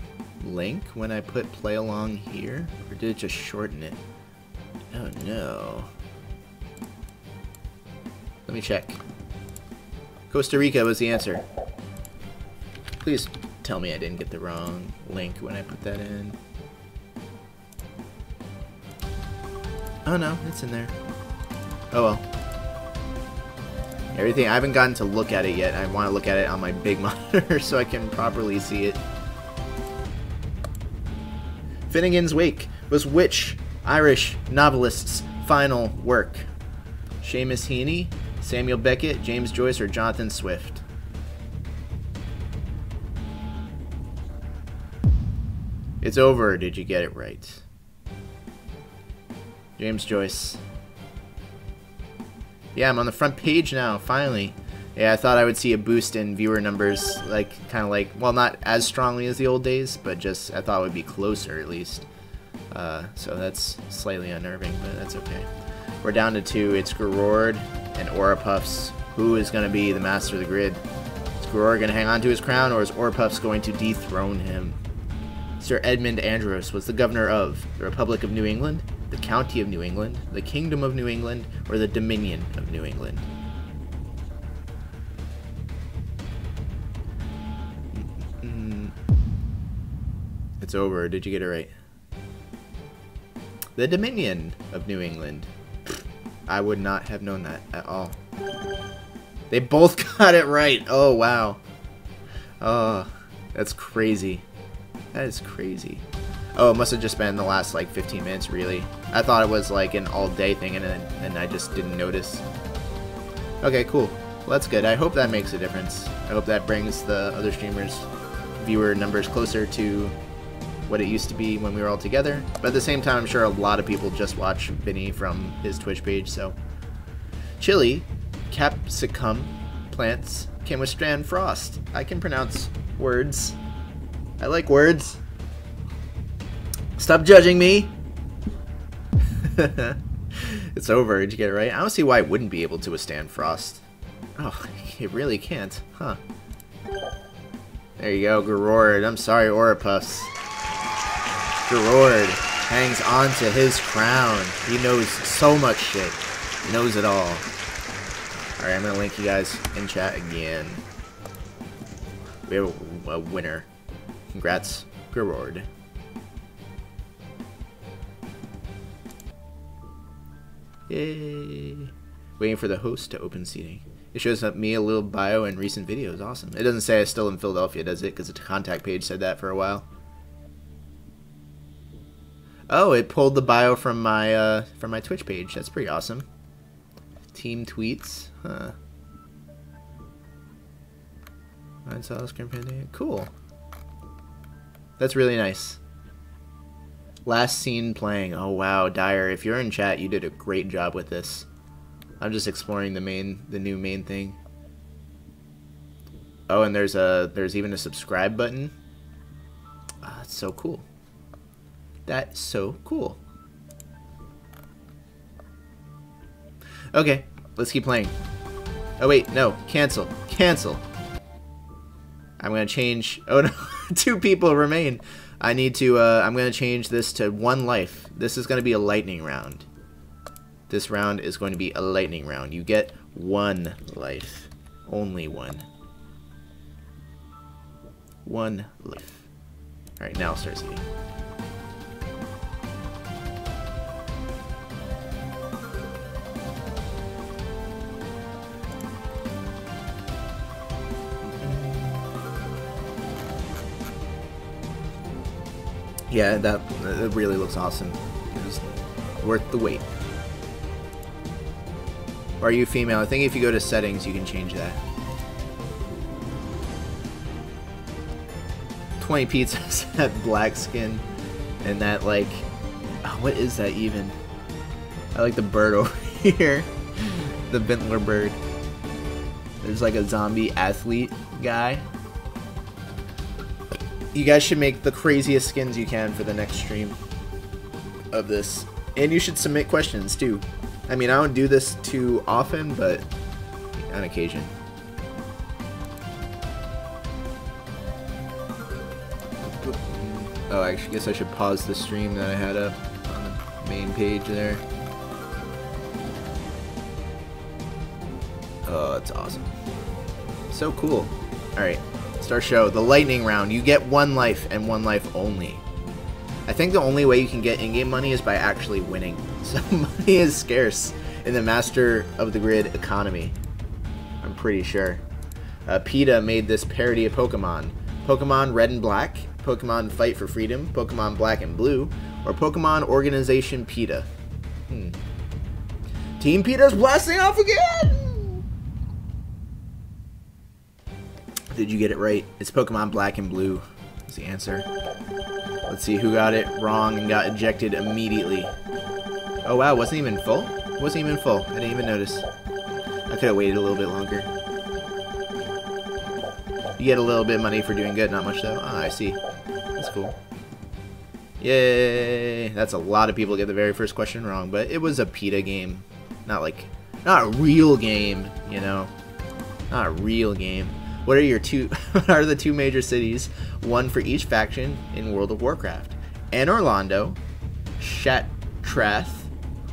link when I put play along here? Or did it just shorten it? Oh no. Let me check. Costa Rica was the answer. Please tell me I didn't get the wrong link when I put that in. Oh no, it's in there. Oh well. Everything, I haven't gotten to look at it yet. I want to look at it on my big monitor so I can properly see it. Finnegan's Wake was which Irish novelist's final work? Seamus Heaney, Samuel Beckett, James Joyce, or Jonathan Swift? It's over. Did you get it right? James Joyce. Yeah, I'm on the front page now, finally. Yeah, I thought I would see a boost in viewer numbers, like, kind of like, well, not as strongly as the old days, but just, I thought it would be closer, at least. So that's slightly unnerving, but that's okay. We're down to 2. It's Garord and Orapuffs. Who is going to be the master of the grid? Is Garord going to hang on to his crown, or is Orapuffs going to dethrone him? Sir Edmund Andros was the governor of the Republic of New England, the County of New England, the Kingdom of New England, or the Dominion of New England? It's over. Did you get it right? The Dominion of New England. I would not have known that at all. They both got it right. Oh, wow. Oh, that's crazy. That is crazy. Oh, it must have just been the last, like, 15 minutes, really. I thought it was, like, an all-day thing, and I just didn't notice. Okay, cool. Well, that's good. I hope that makes a difference. I hope that brings the other streamers' viewer numbers closer to what it used to be when we were all together. But at the same time, I'm sure a lot of people just watch Vinny from his Twitch page, so. Chili, capsicum plants can withstand frost. I can pronounce words. I like words. Stop judging me. It's over. Did you get it right? I don't see why it wouldn't be able to withstand frost. Oh, it really can't. Huh. There you go, Garord. I'm sorry, Oripuss. Garord hangs on to his crown. He knows so much shit. He knows it all. Alright, I'm going to link you guys in chat again. We have a winner. Congrats, Garord. Yay. Waiting for the host to open seating. It shows up me a little bio and recent videos. Awesome. It doesn't say I'm still in Philadelphia, does it? Because the contact page said that for a while. Oh, it pulled the bio from my Twitch page. That's pretty awesome. Team tweets. Huh. Vinesauce, Campania. Cool. That's really nice. Last scene playing. Oh wow, Dyer. If you're in chat, you did a great job with this. I'm just exploring the new main thing. Oh, and there's even a subscribe button. Ah, that's so cool. That's so cool. Okay, let's keep playing. Oh wait, no, cancel. Cancel. I'm gonna change. Oh no, 2 people remain. I need to. I'm gonna change this to 1 life. This is gonna be a lightning round. This round is going to be a lightning round. You get 1 life. Only 1. 1 life. Alright, now I'll start seeing. Yeah, that really looks awesome. It's worth the wait. Or are you female? I think if you go to settings, you can change that. 20 pizzas have black skin, and that like, oh, what is that even? I like the bird over here, the Bentler bird. There's like a zombie athlete guy. You guys should make the craziest skins you can for the next stream of this. And you should submit questions too. I mean, I don't do this too often, but on occasion. Oh, I guess I should pause the stream that I had up on the main page there. Oh, it's awesome. So cool. Alright. Start show. The lightning round. You get 1 life and 1 life only. I think the only way you can get in-game money is by actually winning. So money is scarce in the Master of the Grid economy. I'm pretty sure. PETA made this parody of Pokemon. Pokemon Red and Black, Pokemon Fight for Freedom, Pokemon Black and Blue, or Pokemon Organization PETA. Team PETA's blasting off again! Did you get it right? It's Pokemon Black and Blue is the answer. Let's see who got it wrong and got ejected immediately. Oh wow, wasn't even full? Wasn't even full. I didn't even notice. I could have waited a little bit longer. You get a little bit of money for doing good, not much though. Ah, I see. That's cool. Yay! That's a lot of people get the very first question wrong, but it was a PETA game. Not a real game, you know. Not a real game. What are the 2 major cities, one for each faction in World of Warcraft? Orlando, Shattrath,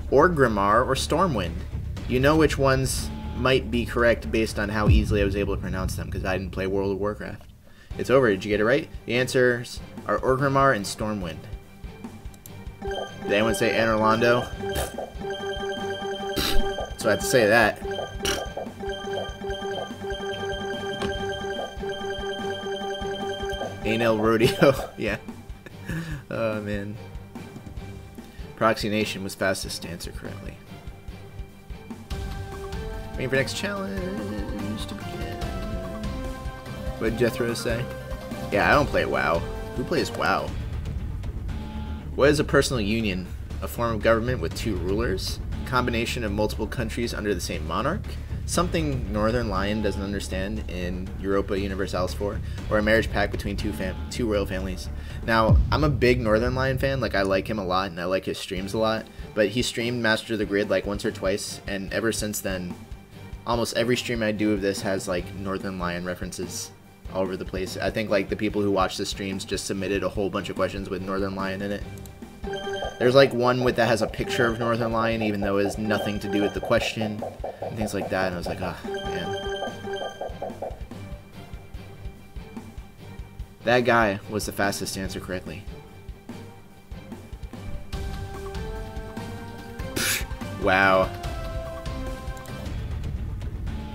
Orgrimmar, or Stormwind? You know which ones might be correct based on how easily I was able to pronounce them, because I didn't play World of Warcraft. It's over. Did you get it right? The answers are Orgrimmar and Stormwind. Did anyone say Orlando? So I have to say that. Anel Rodeo. Yeah. Oh, man. Proxy Nation was fastest to answer correctly. Waiting for next challenge to begin. What did Jethro say? Yeah, I don't play WoW. Who plays WoW? What is a personal union? A form of government with 2 rulers? A combination of multiple countries under the same monarch? something Northern Lion doesn't understand in Europa Universalis 4, or a marriage pact between two royal families. Now, I'm a big Northern Lion fan. Like, I like him a lot, and I like his streams a lot. But he streamed Master of the Grid like once or twice, and ever since then, almost every stream I do of this has like Northern Lion references all over the place. I think like the people who watch the streams just submitted a whole bunch of questions with Northern Lion in it. There's like one that has a picture of Northern Lion, even though it has nothing to do with the question, and things like that, and I was like, oh, man. That guy was the fastest to answer correctly. Wow.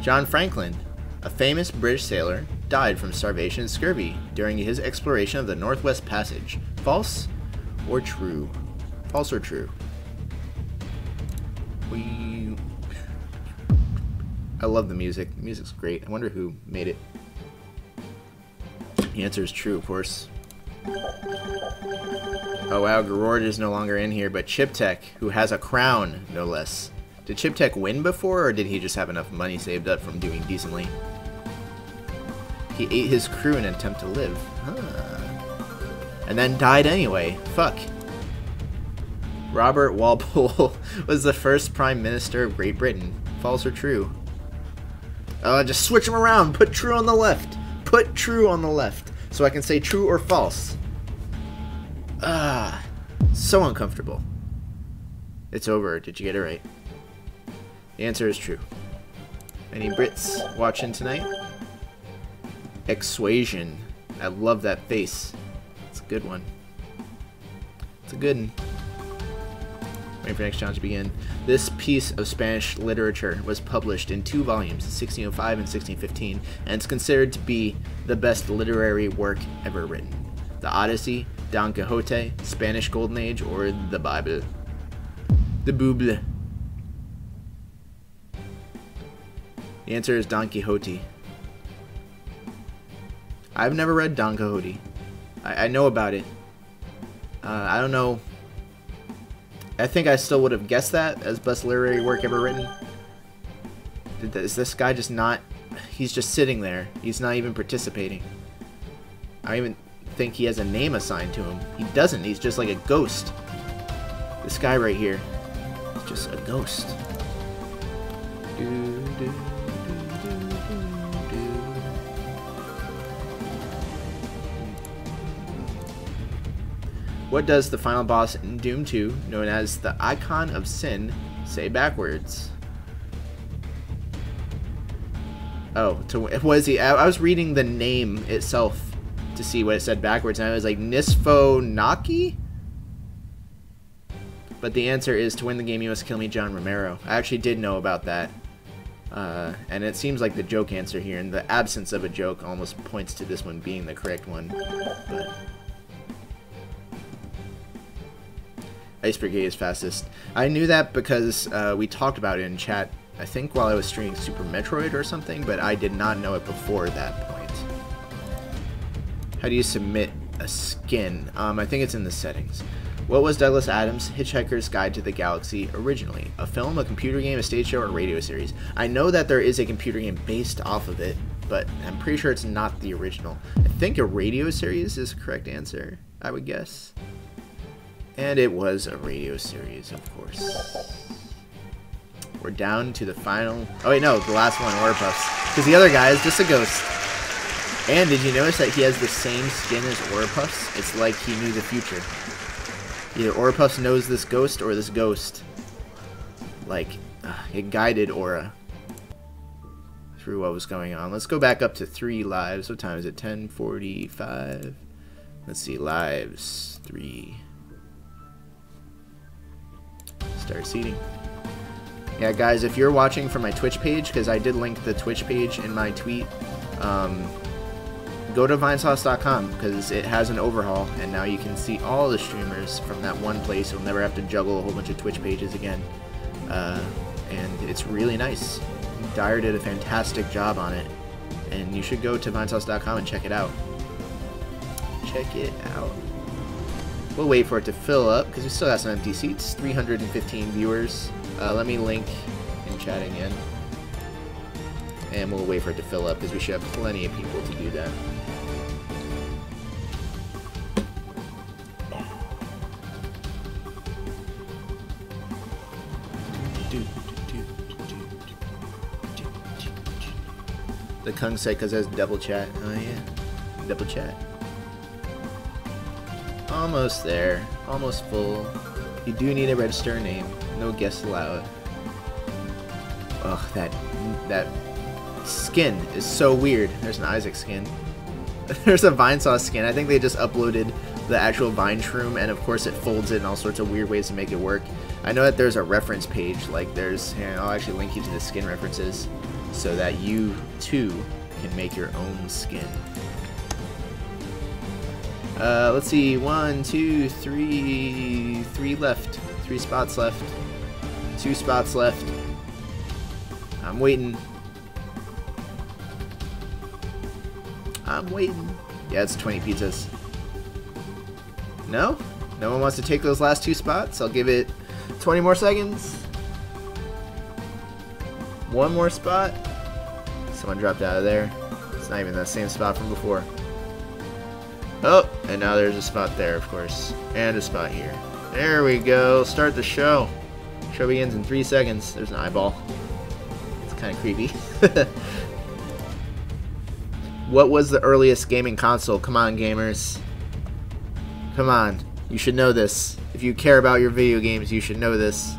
John Franklin, a famous British sailor, died from starvation and scurvy during his exploration of the Northwest Passage. False or true? False or true? I love the music. The music's great. I wonder who made it. The answer is true, of course. Oh wow, Garord is no longer in here, but Chiptech, who has a crown, no less. Did Chiptech win before, or did he just have enough money saved up from doing decently? He ate his crew in an attempt to live. Huh. And then died anyway. Fuck. Robert Walpole was the first Prime Minister of Great Britain. False or true? Just switch them around. Put true on the left. Put true on the left. So I can say true or false. So uncomfortable. It's over. Did you get it right? The answer is true. Any Brits watching tonight? Exsuasion. I love that face. It's a good one. It's a good one. Waiting for the next challenge to begin. This piece of Spanish literature was published in 2 volumes, 1605 and 1615, and it's considered to be the best literary work ever written. The Odyssey, Don Quixote, Spanish Golden Age, or the Bible? The Bible. The answer is Don Quixote. I've never read Don Quixote. I know about it. I don't know. I think I still would have guessed that as best literary work ever written. Is this guy just not... He's just sitting there. He's not even participating. I don't even think he has a name assigned to him. He doesn't. He's just like a ghost. This guy right here is just a ghost. What does the final boss in Doom 2, known as the Icon of Sin, say backwards? Oh, what is he? I was reading the name itself to see what it said backwards, and I was like, Nisfo Naki? But the answer is, to win the game you must kill me, John Romero. I actually did know about that. And it seems like the joke answer here, and the absence of a joke almost points to this one being the correct one. But Ice Brigade is fastest. I knew that because we talked about it in chat, I think while I was streaming Super Metroid or something, but I did not know it before that point. How do you submit a skin? I think it's in the settings. What was Douglas Adams' Hitchhiker's Guide to the Galaxy originally? A film, a computer game, a stage show, or a radio series? I know that there is a computer game based off of it, but I'm pretty sure it's not the original. I think a radio series is the correct answer, I would guess. And it was a radio series, of course. We're down to the final... Oh wait, no, the last one, Orpuffs. Because the other guy is just a ghost. And did you notice that he has the same skin as Orpuffs? It's like he knew the future. Either Orpuffs knows this ghost, or this ghost, like, it guided Aura through what was going on. Let's go back up to 3 lives. What time is it? 10:45. Let's see, lives 3. Start seating. Yeah, guys, if you're watching from my Twitch page, because I did link the Twitch page in my tweet, go to Vinesauce.com, because it has an overhaul, and now you can see all the streamers from that one place. You'll never have to juggle a whole bunch of Twitch pages again. And it's really nice. Dyer did a fantastic job on it, and you should go to Vinesauce.com and check it out. Check it out. We'll wait for it to fill up, because we still got some empty seats. 315 viewers. Let me link in chat again. And we'll wait for it to fill up because we should have plenty of people to do that. The Kung said because there's double chat. Oh yeah, double chat. Almost there. Almost full. You do need to register a name. No guests allowed. Ugh, that skin is so weird. There's an Isaac skin. There's a Vinesauce skin. I think they just uploaded the actual Vine Shroom, and of course it folds it in all sorts of weird ways to make it work. I know that there's a reference page, like there's, here, I'll actually link you to the skin references, so that you too can make your own skin. Let's see, 1, 2, 3, 3 left, 3 spots left, 2 spots left. I'm waiting. I'm waiting. Yeah, it's 20 pizzas. No? No one wants to take those last 2 spots? I'll give it 20 more seconds. 1 more spot. Someone dropped out of there. It's not even the same spot from before. Oh, and now there's a spot there, of course. And a spot here. There we go. Start the show. Show begins in 3 seconds. There's an eyeball. It's kind of creepy. What was the earliest gaming console? Come on, gamers. Come on. You should know this. If you care about your video games, you should know this.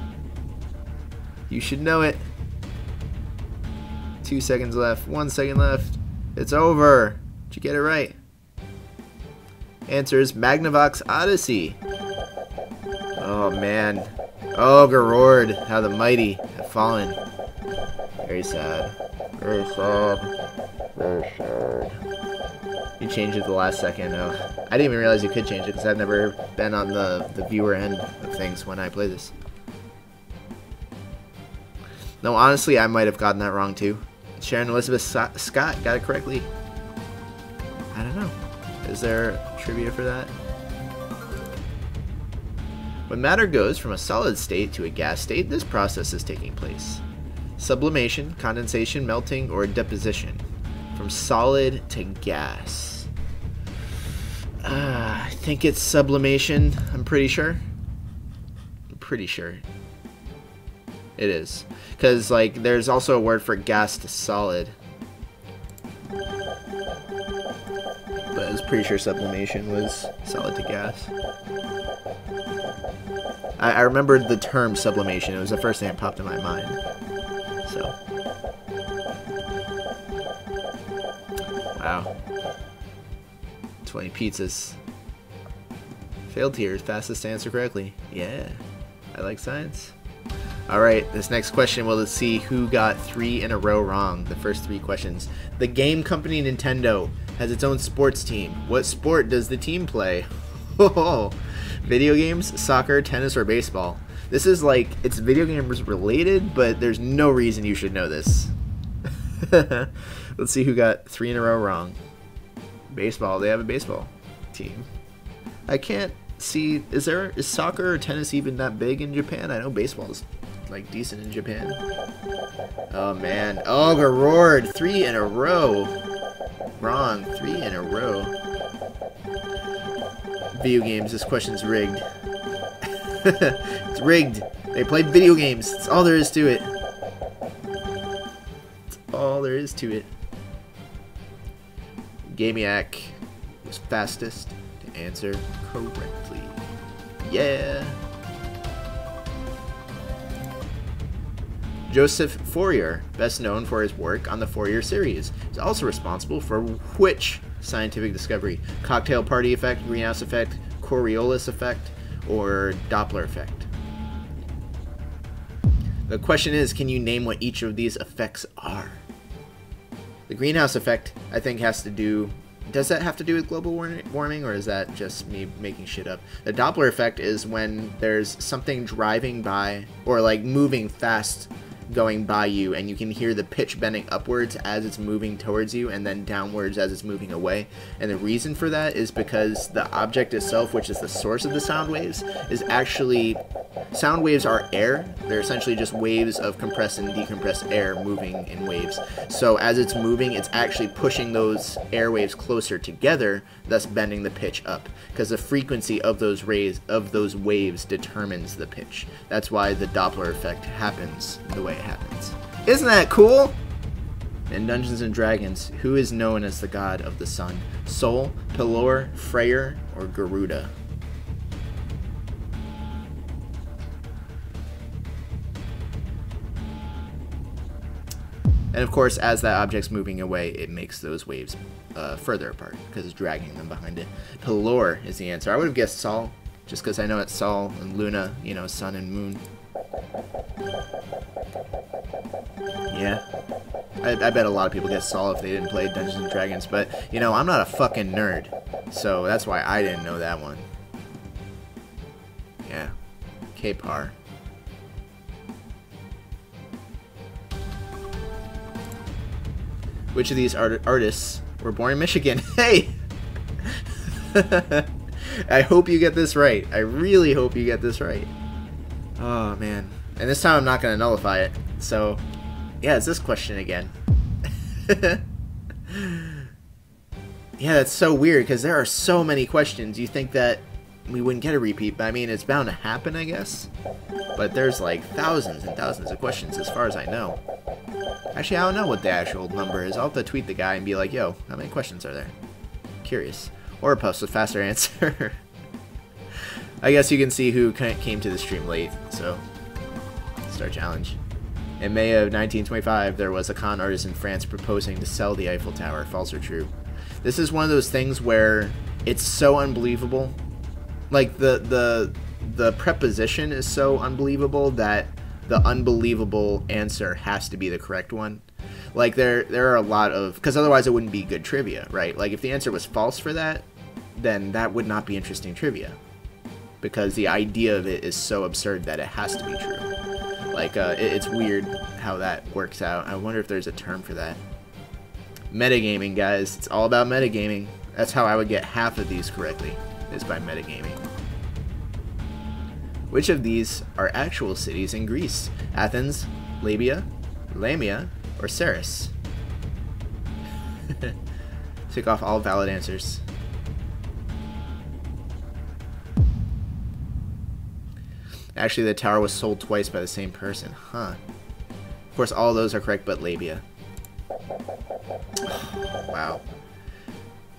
You should know it. 2 seconds left. 1 second left. It's over. Did you get it right? Answer is Magnavox Odyssey. Oh, man. Oh, Garord. How the mighty have fallen. Very sad. Very sad. Very sad. You changed it the last second. Oh, I didn't even realize you could change it because I've never been on the viewer end of things when I play this. No, honestly, I might have gotten that wrong too. Sharon Elizabeth Scott got it correctly. I don't know. Is there trivia for that? When matter goes from a solid state to a gas state, this process is taking place. Sublimation, condensation, melting, or deposition. From solid to gas. I think it's sublimation. I'm pretty sure. I'm pretty sure. It is. Because, like, there's also a word for gas to solid. But I was pretty sure sublimation was solid to gas. I remembered the term sublimation. It was the first thing that popped in my mind. So. Wow. 20 pizzas. Failed here. Fastest to answer correctly. Yeah. I like science. Alright, this next question, well, let's see who got 3 in a row wrong. The first 3 questions. The game company Nintendo has its own sports team. What sport does the team play? Oh, video games, soccer, tennis, or baseball? This is like, it's video games related, but there's no reason you should know this. Let's see who got 3 in a row wrong. Baseball, they have a baseball team. I can't see, is soccer or tennis even that big in Japan? I know baseball's like decent in Japan. Oh man. Oh, Garord, 3 in a row. Wrong, 3 in a row. Video games, this question's rigged. It's rigged. They play video games. That's all there is to it. That's all there is to it. Gamiac was fastest to answer correctly. Yeah. Joseph Fourier, best known for his work on the Fourier series, is also responsible for which scientific discovery? Cocktail party effect, greenhouse effect, Coriolis effect, or Doppler effect? The question is, can you name what each of these effects are? The greenhouse effect, I think, has to do... Does that have to do with global warming, or is that just me making shit up? The Doppler effect is when there's something driving by, or like moving fast going by you, and you can hear the pitch bending upwards as it's moving towards you and then downwards as it's moving away. And the reason for that is because the object itself, which is the source of the sound waves, is actually, sound waves are air. They're essentially just waves of compressed and decompressed air moving in waves. So as it's moving, it's actually pushing those air waves closer together, thus bending the pitch up, because the frequency of those waves determines the pitch. That's why the Doppler effect happens the way it happens. Isn't that cool? In Dungeons and Dragons, who is known as the god of the sun? Sol, Pelor, Freyr, or Garuda? And of course, as that object's moving away, it makes those waves further apart because it's dragging them behind it. Pelor is the answer. I would have guessed Sol, just because I know it's Sol and Luna, you know, sun and moon. Yeah. I bet a lot of people guessed Sol if they didn't play Dungeons and Dragons, but, you know, I'm not a fucking nerd, so that's why I didn't know that one. Yeah. K-Par. Which of these artists were born in Michigan? Hey! I hope you get this right. I really hope you get this right. Oh, man. And this time I'm not going to nullify it. So, yeah, it's this question again. Yeah, that's so weird, because there are so many questions. You think that we wouldn't get a repeat, but I mean, it's bound to happen, I guess. But there's like thousands and thousands of questions as far as I know. Actually, I don't know what the actual number is. I'll have to tweet the guy and be like, yo, how many questions are there? Curious. Or post a faster answer. I guess you can see who came to the stream late, so start challenge. In May of 1925, there was a con artist in France proposing to sell the Eiffel Tower. False or true? This is one of those things where it's so unbelievable. Like, the preposition is so unbelievable that the unbelievable answer has to be the correct one. Like, there are a lot of... Because otherwise it wouldn't be good trivia, right? Like, if the answer was false for that, then that would not be interesting trivia. Because the idea of it is so absurd that it has to be true. Like, it's weird how that works out. I wonder if there's a term for that. Metagaming, guys. It's all about metagaming. That's how I would get half of these correctly, is by metagaming. Which of these are actual cities in Greece? Athens, Labia, Lamia, or Saris? Tick off all valid answers. Actually, the tower was sold twice by the same person. Huh. Of course, all of those are correct but Labia. Wow.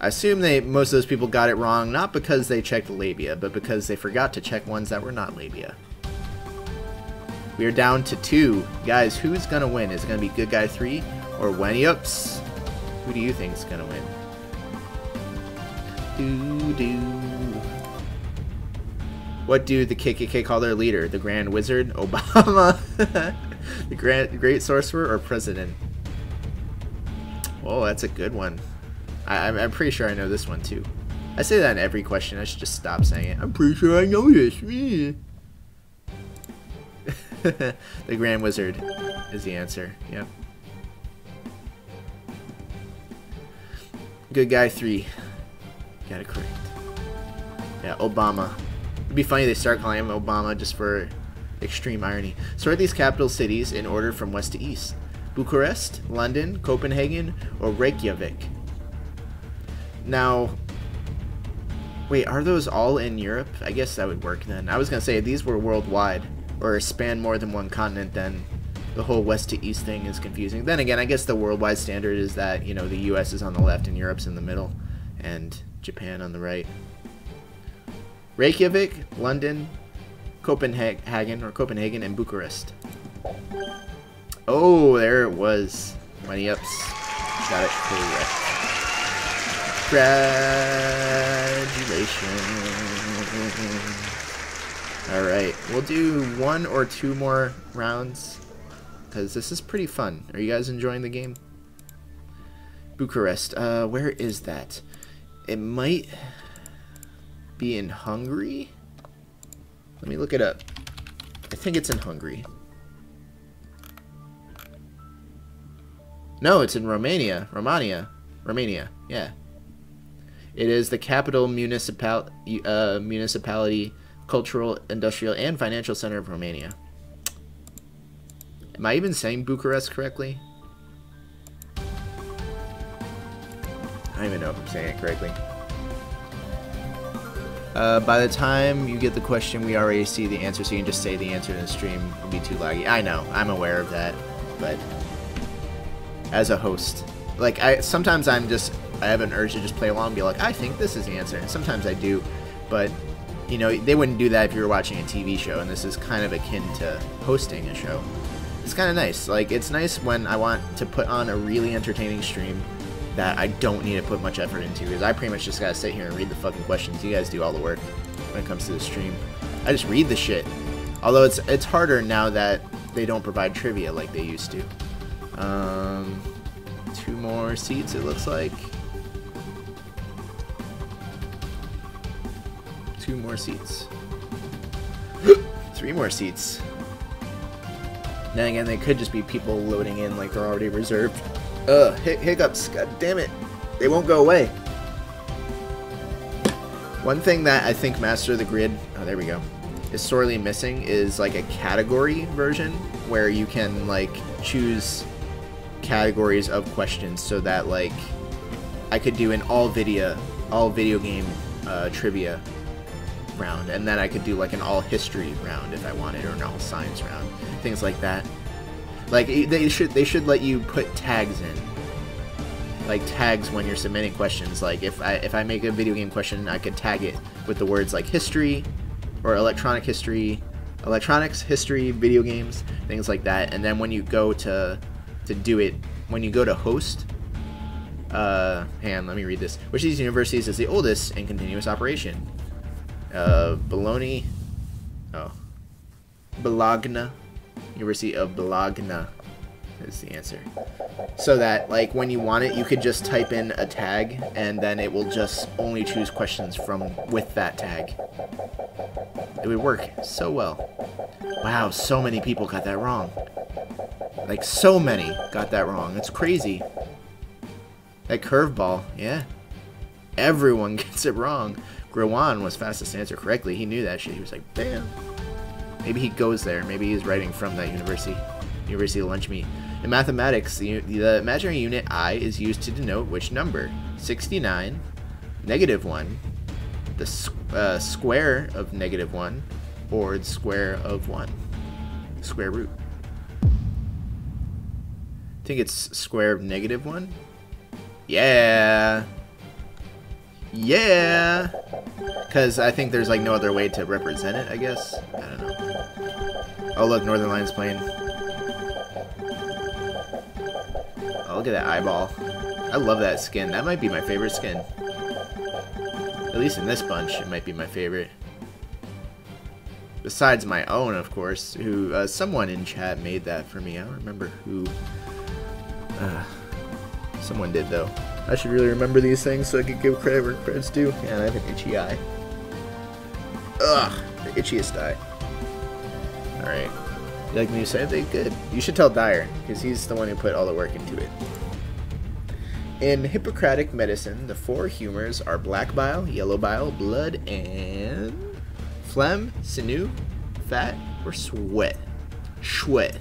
I assume most of those people got it wrong, not because they checked labia, but because they forgot to check ones that were not labia. We are down to 2. Guys, who's going to win? Is it going to be Good Guy 3 or Wenny Ups? Who do you think is going to win? What do the KKK call their leader? The Grand Wizard? Obama? The Great Sorcerer? Or President? Oh, that's a good one. I'm pretty sure I know this one too. I say that in every question. I should just stop saying it. I'm pretty sure I know this. The Grand Wizard is the answer. Yep. Good Guy 3. Got it correct. Yeah, Obama. It'd be funny they start calling him Obama just for extreme irony. Sort these capital cities in order from west to east. Bucharest, London, Copenhagen, or Reykjavik? Now, wait, are those all in Europe? I guess that would work then. I was going to say, if these were worldwide, or span more than one continent, then the whole west to east thing is confusing. Then again, I guess the worldwide standard is that, you know, the US is on the left and Europe's in the middle, and Japan on the right. Reykjavik, London, Copenhagen, and Bucharest. Oh, there it was. Money ups. Got it correct. Congratulations. Alright, we'll do 1 or 2 more rounds, because this is pretty fun. Are you guys enjoying the game? Bucharest. Where is that? It might be in Hungary? Let me look it up. I think it's in Hungary. No, it's in Romania. Romania. Yeah. It is the capital municipality, cultural, industrial, and financial center of Romania. Am I even saying Bucharest correctly? I don't even know if I'm saying it correctly. By the time you get the question, we already see the answer, so you can just say the answer in the stream. It'll be too laggy. I know. I'm aware of that. But as a host, like, sometimes I have an urge to just play along and be like, I think this is the answer. And sometimes I do. But, you know, they wouldn't do that if you were watching a TV show. And this is kind of akin to hosting a show. It's kind of nice. Like, it's nice when I want to put on a really entertaining stream that I don't need to put much effort into, because I pretty much just gotta sit here and read the fucking questions. You guys do all the work when it comes to the stream. I just read the shit. Although it's harder now that they don't provide trivia like they used to. 2 more seats, it looks like. 2 more seats. 3 more seats. Then again, they could just be people loading in like they're already reserved. Hiccups, god damn it. They won't go away. One thing that I think Master of the Grid, oh there we go, is sorely missing is like a category version where you can like choose categories of questions, so that like I could do an all video game trivia round, and then I could do like an all history round if I wanted, or an all science round, things like that. Like, they should let you put tags in, like tags when you're submitting questions. Like if I make a video game question, I could tag it with the words like history, or electronics history, video games, things like that. And then when you go to do it, when you go to host, hang on, let me read this. Which of these universities is the oldest in continuous operation? Bologna, Bologna. University of Bologna is the answer. So that, like, when you want it, you could just type in a tag, and then it will just only choose questions with that tag. It would work so well. Wow, so many people got that wrong. Like, so many got that wrong. It's crazy. That curveball, yeah. Everyone gets it wrong. Grawan was fastest to answer correctly. He knew that shit. He was like, bam. Maybe he goes there. Maybe he's writing from that university. University of Lunch Meat. In mathematics, the imaginary unit I is used to denote which number? 69, -1, the square of -1, or the square of 1. Square root. I think it's square of -1. Yeah. Yeah. Because I think there's like no other way to represent it, I guess. I don't know. Oh look, Northern Lion's playing. Oh, look at that eyeball. I love that skin. That might be my favorite skin. At least in this bunch, it might be my favorite. Besides my own, of course, who someone in chat made that for me. I don't remember who. Someone did, though. I should really remember these things so I could give credit where credit's due. Man, I have an itchy eye. Ugh, the itchiest eye. Alright. You like me to say anything? Good. You should tell Dyer, because he's the one who put all the work into it. In Hippocratic medicine, the 4 humors are black bile, yellow bile, blood, and phlegm, sinew, fat, or sweat. Sweat.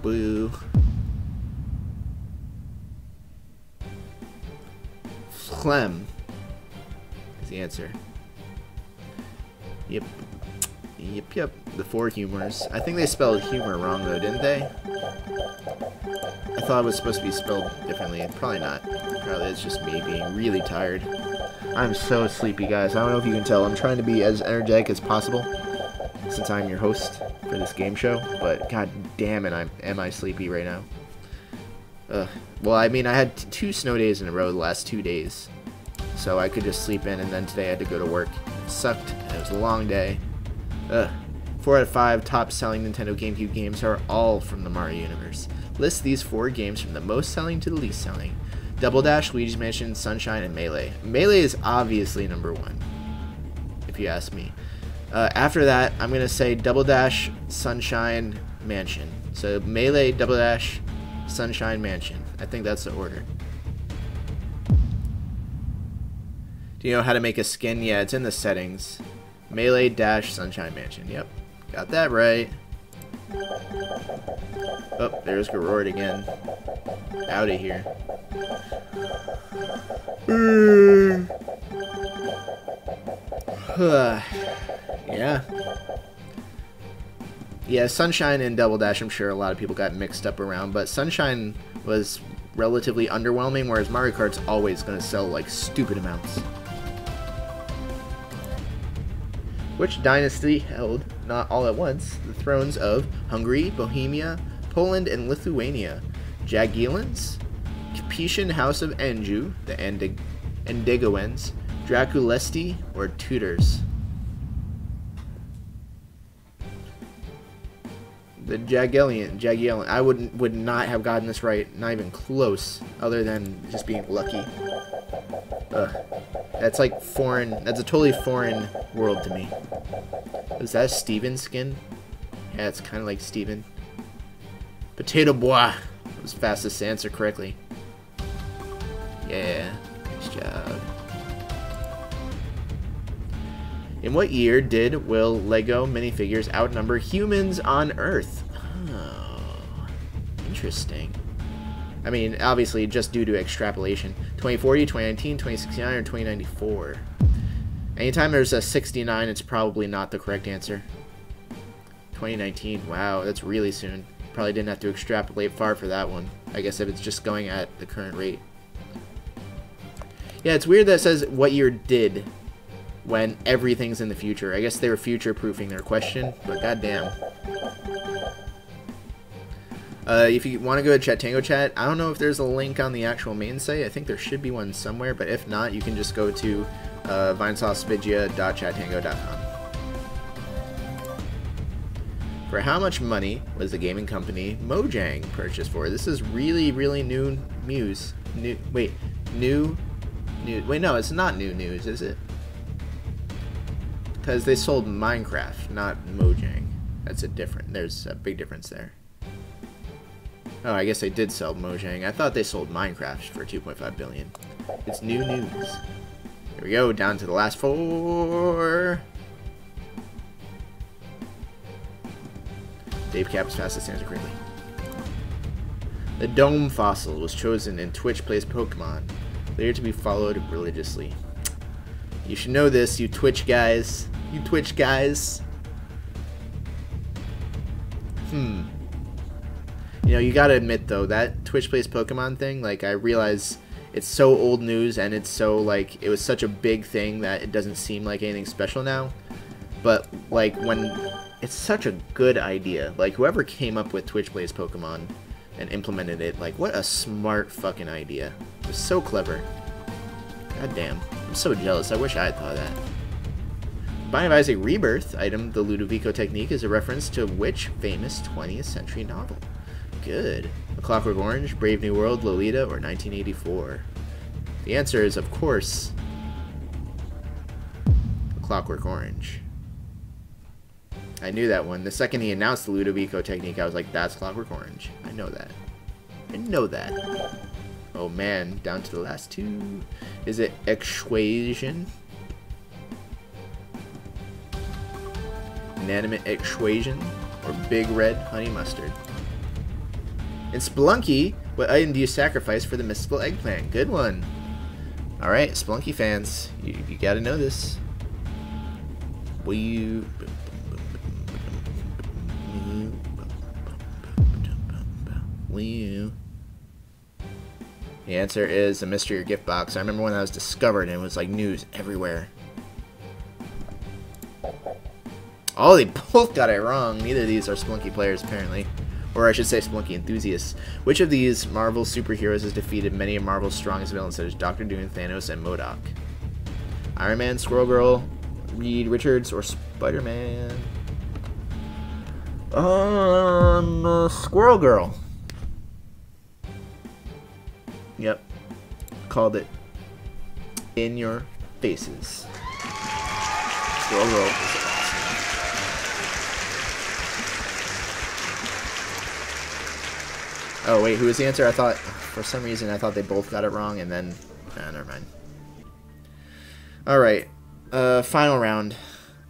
Boo. Phlegm is the answer. Yep. Yep. The 4 humors. I think they spelled humor wrong though, didn't they? I thought it was supposed to be spelled differently. Probably not. Probably it's just me being really tired. I'm so sleepy, guys. I don't know if you can tell. I'm trying to be as energetic as possible since I'm your host for this game show. But god damn it, am I sleepy right now. Well, I mean, I had 2 snow days in a row the last 2 days. So I could just sleep in, and then today I had to go to work. It sucked, and it was a long day. 4 out of 5 top-selling Nintendo GameCube games are all from the Mario universe. List these 4 games from the most selling to the least selling. Double Dash, Luigi's Mansion, Sunshine, and Melee. Melee is obviously number 1, if you ask me. After that, I'm going to say Double Dash, Sunshine, Mansion. So Melee, Double Dash, Sunshine Mansion. I think that's the order. Do you know how to make a skin? Yeah, it's in the settings. Melee dash Sunshine Mansion. Yep. Got that right. Oh, there's Garord again. Out of here. Yeah. Yeah, Sunshine and Double Dash, I'm sure a lot of people got mixed up around, but Sunshine was relatively underwhelming, whereas Mario Kart's always going to sell like stupid amounts. Which dynasty held, not all at once, the thrones of Hungary, Bohemia, Poland, and Lithuania? Jagiellons, Capetian House of Anjou, the Endigoens, Draculesti, or Tudors? The Jagiellon. I would not have gotten this right, not even close, other than just being lucky. Ugh. That's like foreign. That's a totally foreign world to me. Is that a Steven skin? Yeah, it's kind of like Steven. Potato Bois. I was fastest to answer correctly. Yeah, nice job. In what year did will Lego minifigures outnumber humans on Earth? Oh, interesting. I mean, obviously, just due to extrapolation. 2040, 2019, 2069, or 2094? Anytime there's a 69, it's probably not the correct answer. 2019. Wow, that's really soon. Probably didn't have to extrapolate far for that one. I guess if it's just going at the current rate. Yeah, it's weird that it says what year did when everything's in the future. I guess they were future-proofing their question, but goddamn. If you want to go to Chat Tango Chat, I don't know if there's a link on the actual main site. I think there should be one somewhere, but if not, you can just go to vinesaucevidia.chattango.com. For how much money was the gaming company Mojang purchased for? This is really, really new news. Wait, no, it's not new news, is it? Because they sold Minecraft, not Mojang. There's a big difference there. Oh, I guess they did sell Mojang. I thought they sold Minecraft for $2.5 billion. It's new news. Here we go, down to the last 4. Dave Cap is fastest answer correctly. The Dome Fossil was chosen in Twitch Plays Pokemon, later to be followed religiously. You should know this, you Twitch guys. You Twitch guys. You know, you gotta admit, though, that Twitch Plays Pokemon thing, like, I realize it's so old news, and it's so, like, it was such a big thing that it doesn't seem like anything special now. But, like, when... It's such a good idea. Like, whoever came up with Twitch Plays Pokemon and implemented it, like, what a smart fucking idea. It was so clever. God damn. I'm so jealous. I wish I had thought of that. Binding of Isaac Rebirth item, the Ludovico technique, is a reference to which famous 20th century novel? Good. A Clockwork Orange, Brave New World, Lolita, or 1984? The answer is, of course, A Clockwork Orange. I knew that one. The second he announced the Ludovico technique, I was like, that's Clockwork Orange. I know that. I know that. Oh man, down to the last 2. Is it Exsuasion? Inanimate Exsuasion? Or Big Red Honey Mustard? In Spelunky, what item do you sacrifice for the mystical eggplant? Good one. Alright, Spelunky fans, you gotta know this. The answer is a mystery or gift box. I remember when that was discovered and it was like news everywhere. Oh, they both got it wrong. Neither of these are Spelunky players, apparently. Or I should say Spelunky enthusiasts. Which of these Marvel superheroes has defeated many of Marvel's strongest villains, such as Doctor Doom, Thanos, and MODOK? Iron Man, Squirrel Girl, Reed Richards, or Spider-Man? Squirrel Girl. Yep. Called it. In your faces. Squirrel Girl is awesome. Oh, wait, who was the answer? I thought, for some reason, I thought they both got it wrong, and then... Nah, never mind. Alright, final round.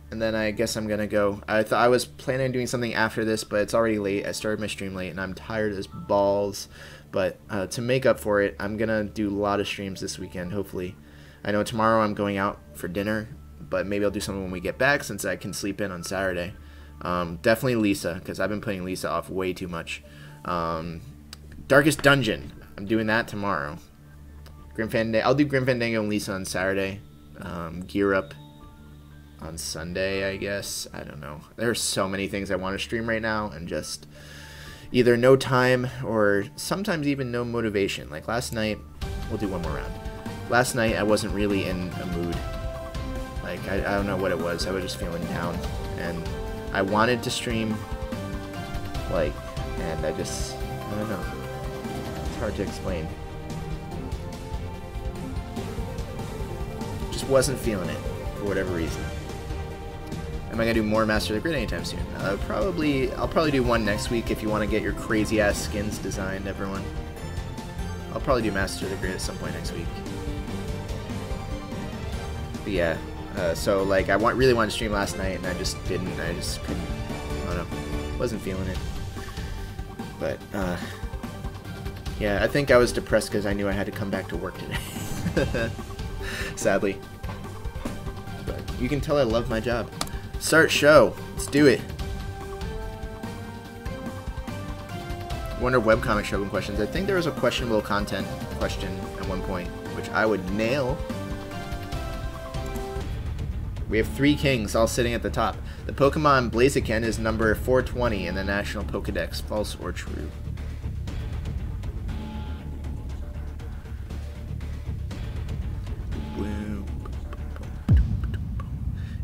And then I guess I'm gonna go. I was planning on doing something after this, but it's already late. I started my stream late, and I'm tired as balls. But to make up for it, I'm gonna do a lot of streams this weekend, hopefully. I know tomorrow I'm going out for dinner, but maybe I'll do something when we get back, since I can sleep in on Saturday. Definitely Lisa, because I've been putting Lisa off way too much. Darkest Dungeon. I'm doing that tomorrow. Grim Fandango. I'll do Grim Fandango and Lisa on Saturday. Gear Up on Sunday, I guess. I don't know. There's so many things I want to stream right now, and just either no time or sometimes even no motivation. Like last night, we'll do one more round. Last night, I wasn't really in a mood. Like, I don't know what it was. I was just feeling down, and I wanted to stream, like, and I don't know. It's hard to explain. Just wasn't feeling it for whatever reason. Am I gonna do more Master of the Grid anytime soon? I'll probably do one next week if you want to get your crazy ass skins designed, everyone. I'll probably do Master of the Grid at some point next week. But yeah, so like I really wanted to stream last night, and I just didn't. I just couldn't. I don't know. Wasn't feeling it. But yeah, I think I was depressed because I knew I had to come back to work today. Sadly. But you can tell I love my job. Start show. Let's do it. Wonder webcomic show questions. I think there was a questionable content question at one point, which I would nail. We have 3 kings all sitting at the top. The Pokemon Blaziken is number 420 in the National Pokedex. False or true?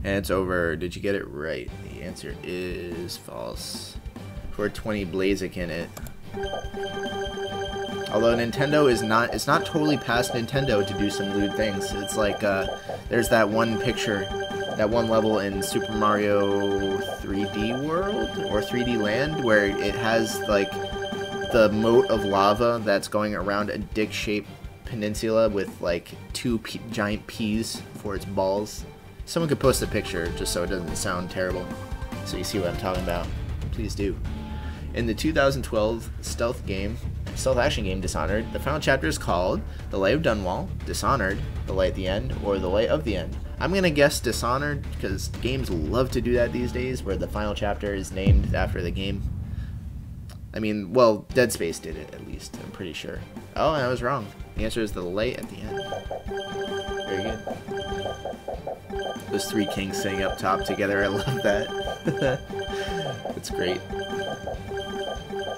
And it's over. Did you get it right? The answer is false. 420 Blaziken it. Although Nintendo is not, it's not totally past Nintendo to do some lewd things. It's like, there's that one picture, that one level in Super Mario 3D World, or 3D Land, where it has, like, the moat of lava that's going around a dick-shaped peninsula with, like, 2 giant peas for its balls. Someone could post a picture just so it doesn't sound terrible, so you see what I'm talking about. Please do. In the 2012 stealth action game Dishonored, the final chapter is called The Light of Dunwall, Dishonored, The Light at the End, or The Light of the End. I'm gonna guess Dishonored, because games love to do that these days, where the final chapter is named after the game. I mean, well, Dead Space did it, at least, I'm pretty sure. Oh, I was wrong. The answer is The Light at the End. Very good. Those 3 kings sitting up top together, I love that. It's great.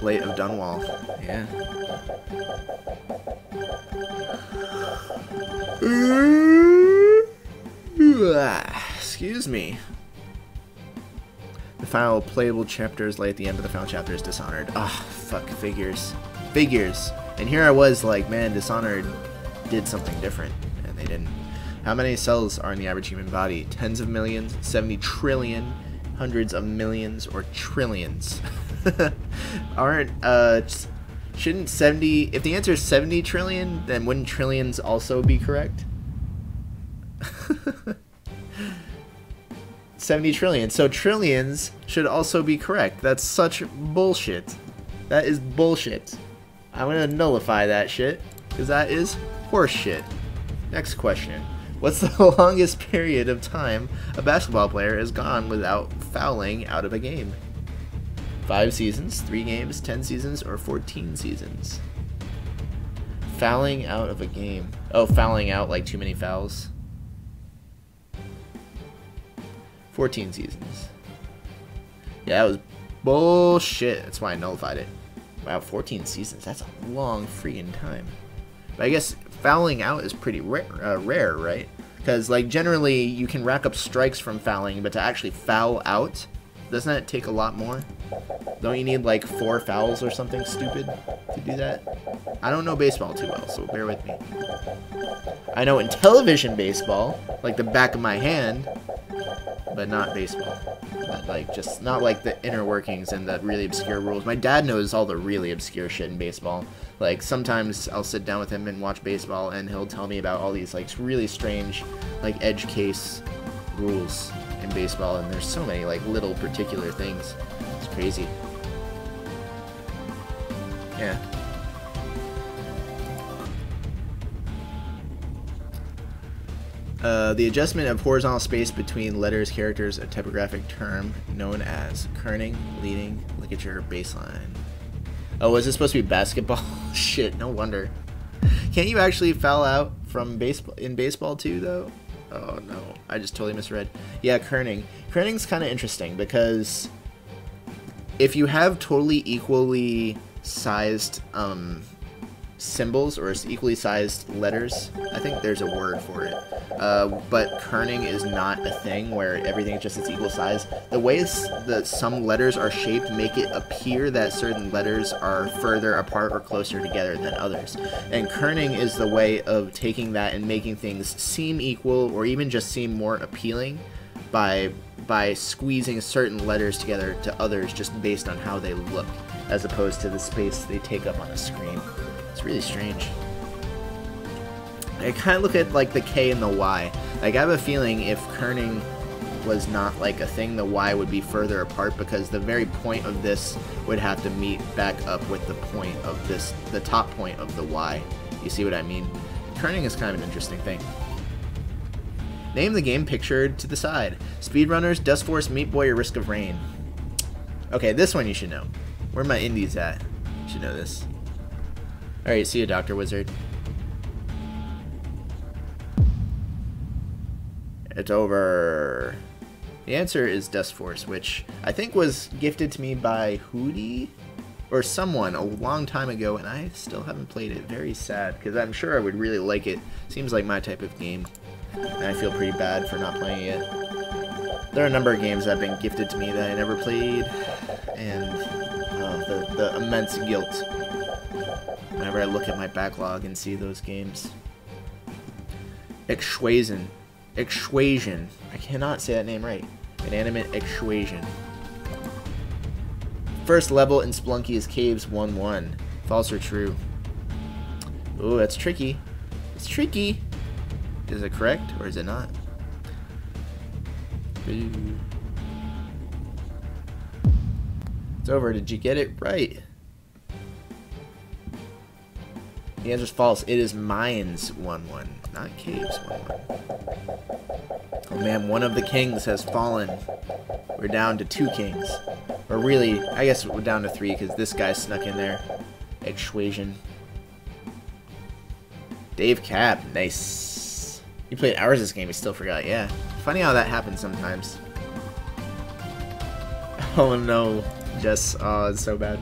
Light of Dunwall. Yeah. Excuse me. The final playable chapter is Light at the End, but the final chapter is Dishonored. Ah, fuck, figures. Figures. And here I was like, man, Dishonored did something different, and they didn't. How many cells are in the average human body? Tens of millions, 70 trillion, hundreds of millions, or trillions? Shouldn't 70, if the answer is 70 trillion, then wouldn't trillions also be correct? 70 trillion, so trillions should also be correct. That's such bullshit. That is bullshit. I'm gonna nullify that shit, because that is horse shit. Next question. What's the longest period of time a basketball player has gone without fouling out of a game? 5 seasons, 3 games, 10 seasons, or 14 seasons? Fouling out of a game. Oh, fouling out like too many fouls. 14 seasons. Yeah, that was bullshit. That's why I nullified it. Wow, 14 seasons. That's a long freaking time. But I guess fouling out is pretty rare, right? Because, like, generally you can rack up strikes from fouling, but to actually foul out, doesn't that take a lot more? Don't you need, like, 4 fouls or something stupid to do that? I don't know baseball too well, so bear with me. I know in television baseball, like the back of my hand, but not baseball. But like, just not like the inner workings and the really obscure rules. My dad knows all the really obscure shit in baseball. Like, sometimes I'll sit down with him and watch baseball, and he'll tell me about all these like really strange, like edge case rules in baseball. And there's so many like little particular things. It's crazy. Yeah. The adjustment of horizontal space between letters, characters, a typographic term known as kerning, leading, ligature, baseline. Oh, was this supposed to be basketball? Shit, no wonder. Can't you actually foul out from baseball in baseball too, though? Oh no, I just totally misread. Yeah, kerning. Kerning's kind of interesting because if you have totally equally sized symbols or equally sized letters, I think there's a word for it, but kerning is not a thing where everything is just its equal size. The ways that some letters are shaped make it appear that certain letters are further apart or closer together than others, and kerning is the way of taking that and making things seem equal or even just seem more appealing by squeezing certain letters together to others just based on how they look, as opposed to the space they take up on a screen. It's really strange. I kind of look at like the K and the Y. Like, I have a feeling if kerning was not like a thing, the Y would be further apart because the very point of this would have to meet back up with the point of this, the top point of the Y. You see what I mean? Kerning is kind of an interesting thing. Name the game pictured to the side. Speedrunners, Dust Force, Meat Boy, or Risk of Rain. Okay, this one you should know. Where are my indies at? You should know this. Alright, see you, Dr. Wizard. It's over. The answer is Dust Force, which I think was gifted to me by Hootie or someone a long time ago, and I still haven't played it. Very sad, because I'm sure I would really like it. Seems like my type of game, and I feel pretty bad for not playing it. There are a number of games that have been gifted to me that I never played, and the immense guilt whenever I look at my backlog and see those games. Exquasion. I cannot say that name right. Inanimate Exquasion. First level in Spelunky is Caves 1-1. False or true? Ooh, that's tricky. It's tricky. Is it correct or is it not? Ooh. It's over. Did you get it right? The answer's false. It is Mines 1-1, not Caves 1-1. Oh man, one of the kings has fallen. We're down to 2 kings. Or really, I guess we're down to 3 because this guy snuck in there. Exquasion. Dave Cap, nice. You played hours this game, you still forgot, yeah. Funny how that happens sometimes. Oh no, Jess, oh, it's so bad.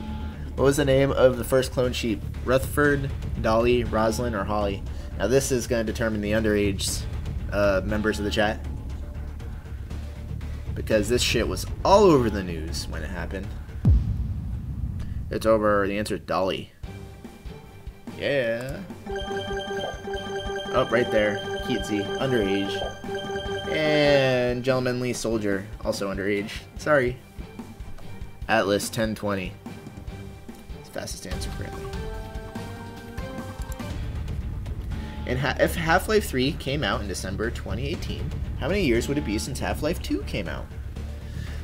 What was the name of the first clone sheep? Rutherford, Dolly, Rosalind, or Holly? Now this is going to determine the underage members of the chat, because this shit was all over the news when it happened. It's over. The answer is Dolly. Yeah. Oh, right there. Keatsy, underage. And Gentlemanly Soldier, also underage. Sorry. Atlas 1020. It's the fastest answer currently. And if Half-Life 3 came out in December 2018, how many years would it be since Half-Life 2 came out?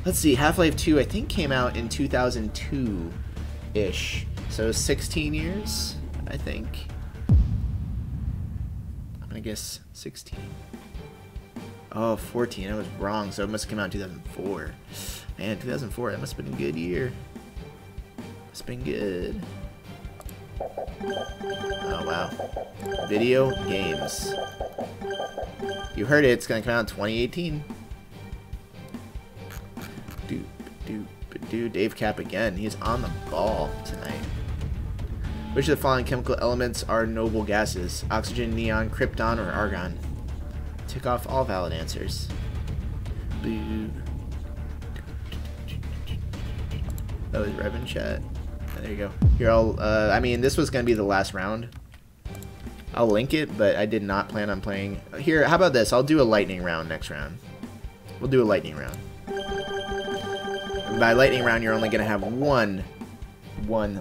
Let's see, Half-Life 2 I think came out in 2002-ish. So 16 years, I think. I'm gonna guess 16. Oh, 14, I was wrong, so it must have come out in 2004. Man, 2004, that must have been a good year. Must have been good. Oh, wow. Video games. You heard it, it's gonna come out in 2018. Dave Cap again. He's on the ball tonight. Which of the following chemical elements are noble gases? Oxygen, neon, krypton, or argon? Tick off all valid answers. Boo. That was Revan chat. There you go. Here, I mean, this was gonna be the last round. I'll link it, but I did not plan on playing. Here, how about this? I'll do a lightning round next round. We'll do a lightning round. By lightning round, you're only going to have one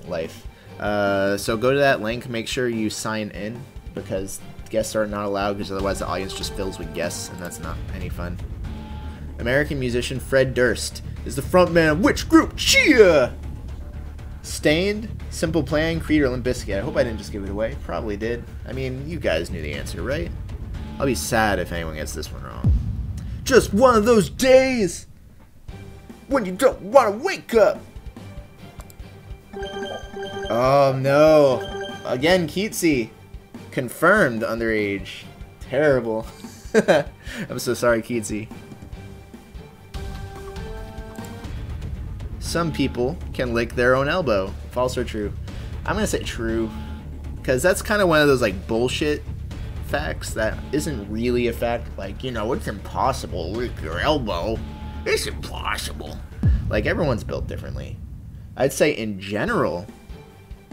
life. So go to that link. Make sure you sign in, because guests are not allowed, because otherwise the audience just fills with guests, and that's not any fun. American musician Fred Durst is the frontman of which group? Cheer! Stained, Simple Plan, Creed, or Limp Bizkit? I hope I didn't just give it away. Probably did. I mean, you guys knew the answer, right? I'll be sad if anyone gets this one wrong. Just one of those days when you don't want to wake up. Oh no. Again, Keatsy. Confirmed underage. Terrible. I'm so sorry, Keatsy. Some people can lick their own elbow. False or true? I'm gonna say true, because that's kind of one of those like bullshit facts that isn't really a fact. Like, you know, it's impossible to lick your elbow. It's impossible. Like, everyone's built differently. I'd say in general,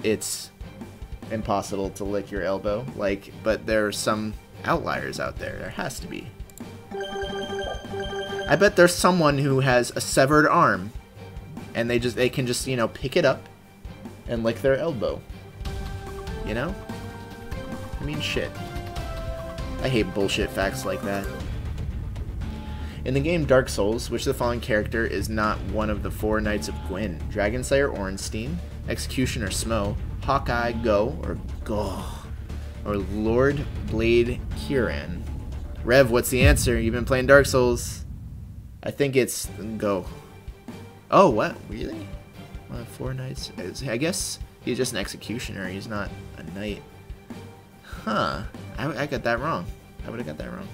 it's impossible to lick your elbow. Like, but there are some outliers out there. There has to be. I bet there's someone who has a severed arm, and they can just, you know, pick it up and lick their elbow. You know? I mean, shit. I hate bullshit facts like that. In the game Dark Souls, which of the following character is not one of the 4 Knights of Gwyn? Dragon Slayer Ornstein, Executioner Smo, Hawkeye Go, or Lord Blade Kieran? Rev, what's the answer? You've been playing Dark Souls. I think it's Go. Oh, what? Really? 4 Knights? I guess he's just an Executioner. He's not a Knight. Huh. I got that wrong. I would have got that wrong.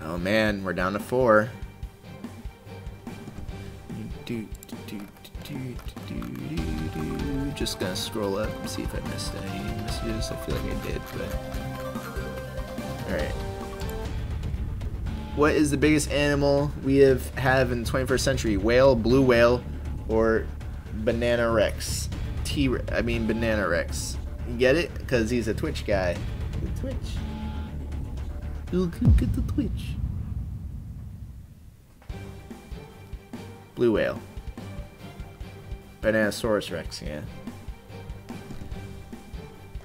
Oh man, we're down to 4. Just gonna scroll up and see if I missed any messages. I feel like I did, but... Alright. What is the biggest animal we have in the 21st century? Whale, blue whale, or banana rex? Banana rex. You get it? Because he's a Twitch guy. The Twitch. Look at the Twitch. Blue whale. Bananasaurus rex, yeah.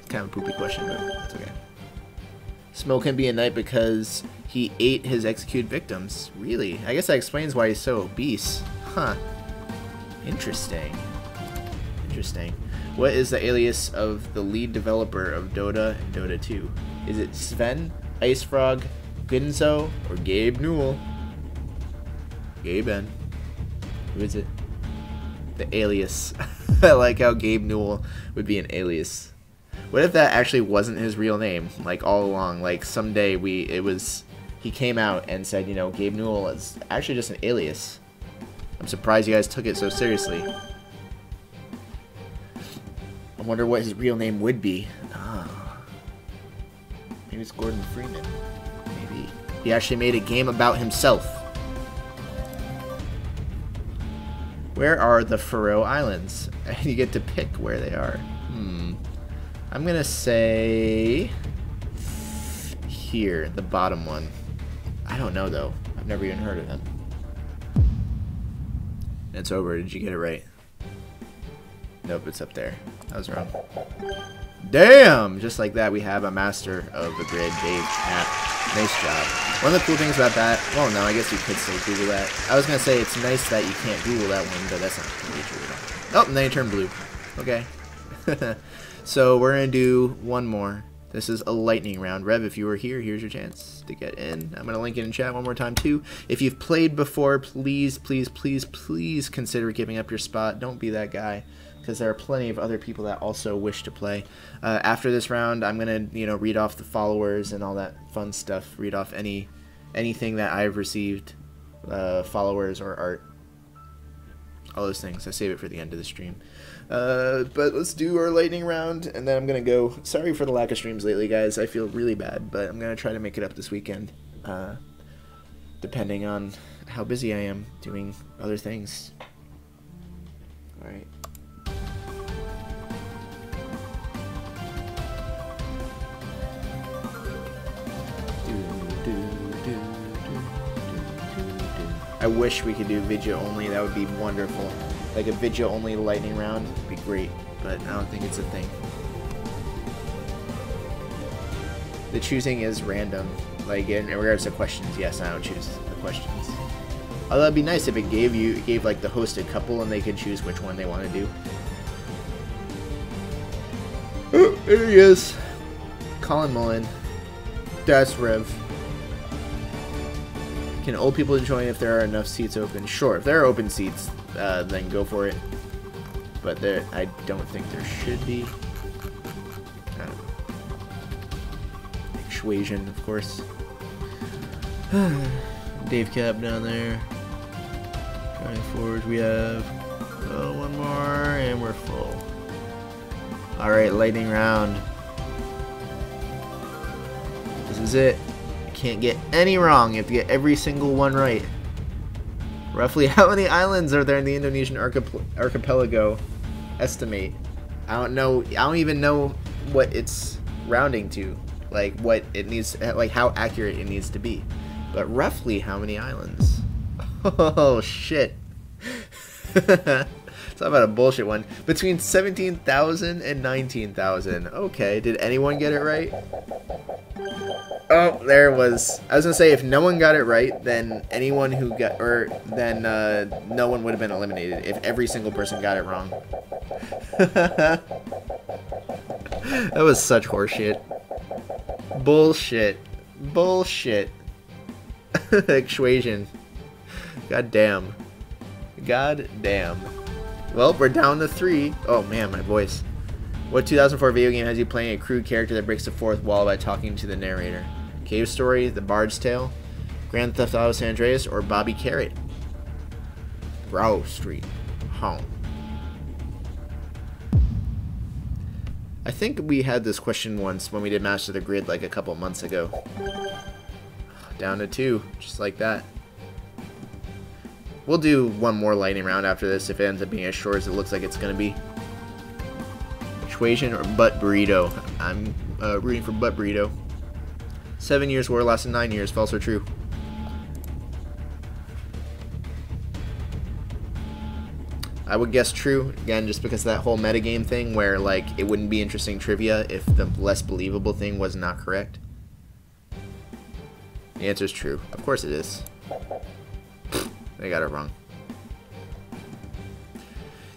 Kind of a poopy question, but it's okay. Smo can be a knight because he ate his executed victims. Really? I guess that explains why he's so obese. Huh. Interesting. Interesting. What is the alias of the lead developer of Dota and Dota 2? Is it Sven, Icefrog, Gunzo, or Gabe Newell? Gaben. Who is it? The alias. I like how Gabe Newell would be an alias. What if that actually wasn't his real name? Like, all along, like, someday he came out and said, you know, Gabe Newell is actually just an alias. I'm surprised you guys took it so seriously. I wonder what his real name would be. Oh. Maybe it's Gordon Freeman. Maybe. He actually made a game about himself. Where are the Faroe Islands? You get to pick where they are. I'm gonna say... here, the bottom one. I don't know, though. I've never even heard of him. It's over. Did you get it right? Nope, it's up there. I was wrong. Damn! Just like that, we have a master of the grid, Dave Knapp. Nice job. One of the cool things about that... well, no, I guess you could still Google that. I was going to say it's nice that you can't Google that one, but that's not really true at all. Oh, and then you turn blue. Okay. So we're going to do one more. This is a lightning round. Rev, if you were here, here's your chance to get in. I'm going to link it in chat one more time, too. If you've played before, please, please, please, please consider giving up your spot. Don't be that guy, because there are plenty of other people that also wish to play. After this round, I'm going to, you know, read off the followers and all that fun stuff. Read off anything that I've received, followers or art. All those things. I save it for the end of the stream. But let's do our lightning round, and then I'm going to go. Sorry for the lack of streams lately, guys. I feel really bad, but I'm going to try to make it up this weekend, depending on how busy I am doing other things. All right. I wish we could do video only. That would be wonderful. Like a video only lightning round would be great, but I don't think it's a thing. The choosing is random. Like in regards to questions, yes, I don't choose the questions. Although it'd be nice if it gave like the hosted couple and they could choose which one they want to do. Oh, there he is. Colin Mullen. Das Rev. Can old people join if there are enough seats open? Sure, if there are open seats, then go for it. But there, I don't think there should be. I don't know. Persuasion, of course. Dave Cap down there. Trying forward, we have one more, and we're full. All right, lightning round. This is it. You can't get any wrong. You have to get every single one right. Roughly how many islands are there in the Indonesian archipelago? Estimate. I don't know. I don't even know what it's rounding to. Like what it needs, like how accurate it needs to be. But roughly how many islands? Oh shit. Talk about a bullshit one. Between 17,000 and 19,000. Okay, did anyone get it right? Oh, there it was. I was gonna say if no one got it right, then anyone who got, or then no one would have been eliminated if every single person got it wrong. That was such horseshit. Bullshit. Bullshit. Persuasion. God damn. God damn. Well, we're down to 3. Oh man, my voice. What 2004 video game has you playing a crude character that breaks the fourth wall by talking to the narrator? Cave Story, The Bard's Tale, Grand Theft Auto San Andreas, or Bobby Carrot? Grove Street. Home. I think we had this question once when we did Master the Grid like a couple months ago. Down to 2, just like that. We'll do one more lightning round after this if it ends up being as short as it looks like it's going to be. Persuasion or Butt Burrito? I'm rooting for Butt Burrito. 7 years war lasted 9 years. False or true? I would guess true. Again, just because of that whole metagame thing where like it wouldn't be interesting trivia if the less believable thing was not correct. The answer is true. Of course it is. They got it wrong.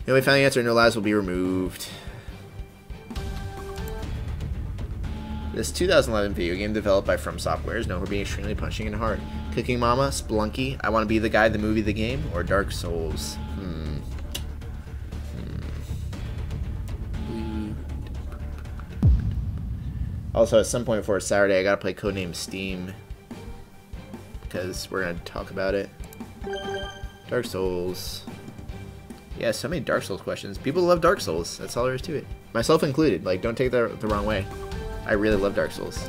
We found the answer. No lives will be removed. This 2011 video game developed by From Software is known for being extremely punching and hard. Cooking Mama, Spelunky, I Want to Be the Guy, the movie, the game, or Dark Souls? Also, at some point before Saturday, I gotta play Codename Steam because we're gonna talk about it. Dark Souls. Yeah, so many Dark Souls questions. People love Dark Souls. That's all there is to it. Myself included. Like, don't take that the wrong way. I really love Dark Souls.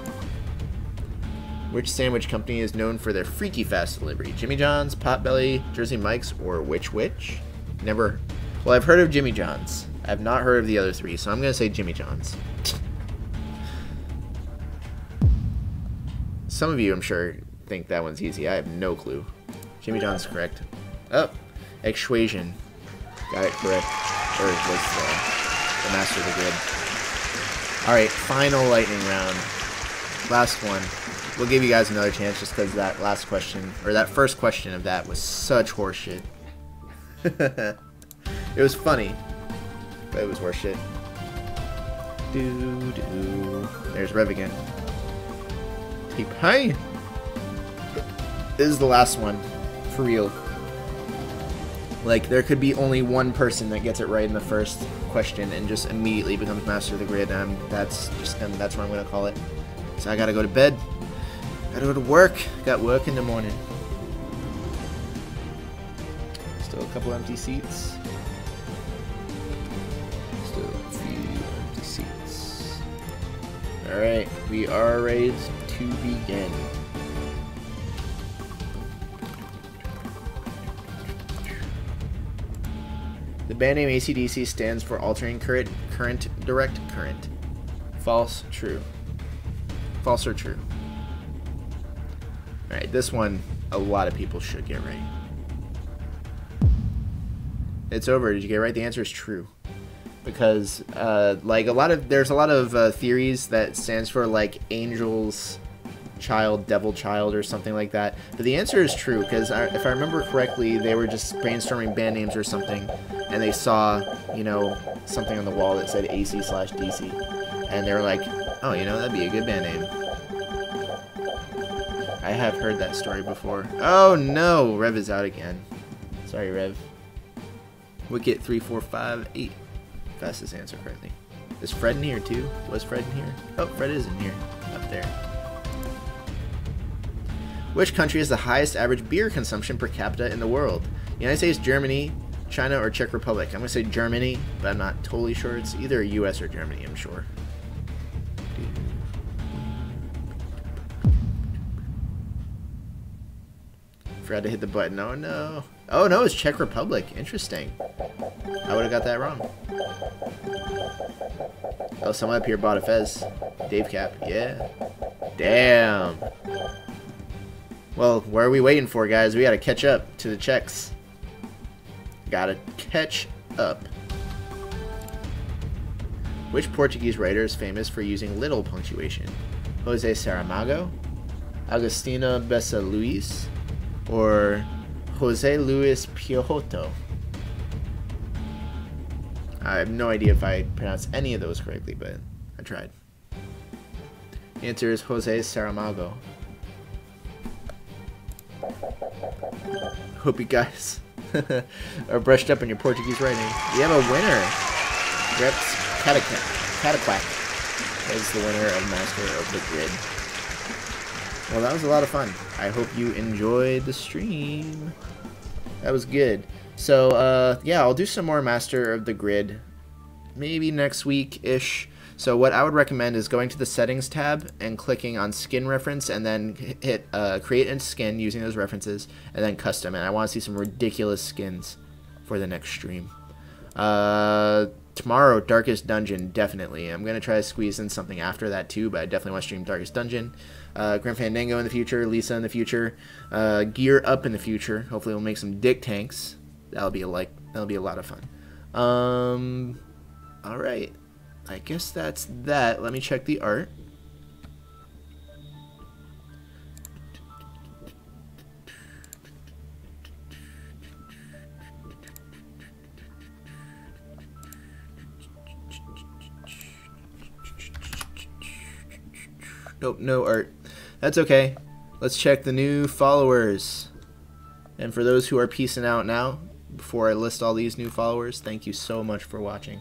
Which sandwich company is known for their freaky fast delivery? Jimmy John's, Potbelly, Jersey Mike's, or which? Never. Well, I've heard of Jimmy John's. I have not heard of the other 3, so I'm going to say Jimmy John's. Some of you, I'm sure, think that one's easy. I have no clue. Jimmy John's correct. Oh, Persuasion. Got it correct. Or was the Master of the Grid. Alright, final lightning round. Last one. We'll give you guys another chance just because that last question, or that first question of that was such horseshit. It was funny, but it was horseshit. Doo-doo. There's Rev again. Hey! This is the last one. For real. Like, there could be only one person that gets it right in the first question and just immediately becomes Master of the Grid, and that's what I'm gonna call it. So I gotta go to bed. Gotta go to work. Got work in the morning. Still a couple empty seats. Still a few empty seats. Alright, we are ready to begin. The band name AC/DC stands for Altering Current, Direct Current. False, true. False or true? Alright, this one, a lot of people should get right. It's over. Did you get it right? The answer is true. Because like there's a lot of theories that stands for like angels child, devil child, or something like that. But the answer is true, because if I remember correctly, they were just brainstorming band names or something, and they saw, you know, something on the wall that said AC/DC, and they were like, oh, you know, that'd be a good band name. I have heard that story before. Oh no, Rev is out again. Sorry, Rev. Wicket 3, 4, 5, 8. Fastest answer correctly. Is Fred in here too? Was Fred in here? Oh, Fred is in here. Up there. Which country has the highest average beer consumption per capita in the world? United States, Germany, China, or Czech Republic? I'm going to say Germany, but I'm not totally sure. It's either US or Germany, I'm sure. Forgot to hit the button. Oh no. Oh no, it's Czech Republic. Interesting. I would have got that wrong. Oh, someone up here bought a Fez. Dave Cap. Yeah. Damn. Well, what are we waiting for, guys? We gotta catch up to the Czechs. Gotta catch up. Which Portuguese writer is famous for using little punctuation? José Saramago, Agostinho Bessa Luís, or José Luis Piojoto? I have no idea if I pronounced any of those correctly, but I tried. The answer is José Saramago. Hope you guys are brushed up in your Portuguese writing. We have a winner. Reps Cataquack is the winner of Master of the Grid. Well, that was a lot of fun. I hope you enjoyed the stream. That was good. So, yeah, I'll do some more Master of the Grid maybe next week-ish. So what I would recommend is going to the Settings tab and clicking on Skin Reference, and then hit Create a Skin using those references, and then Custom. And I want to see some ridiculous skins for the next stream. Tomorrow, Darkest Dungeon, definitely. I'm going to try to squeeze in something after that too, but I definitely want to stream Darkest Dungeon. Grim Fandango in the future, Lisa in the future, Gear Up in the future. Hopefully we'll make some dick tanks. That'll be a lot of fun. Alright. I guess that's that. Let me check the art. Nope, no art. That's okay. Let's check the new followers. And for those who are peacing out now, before I list all these new followers, thank you so much for watching.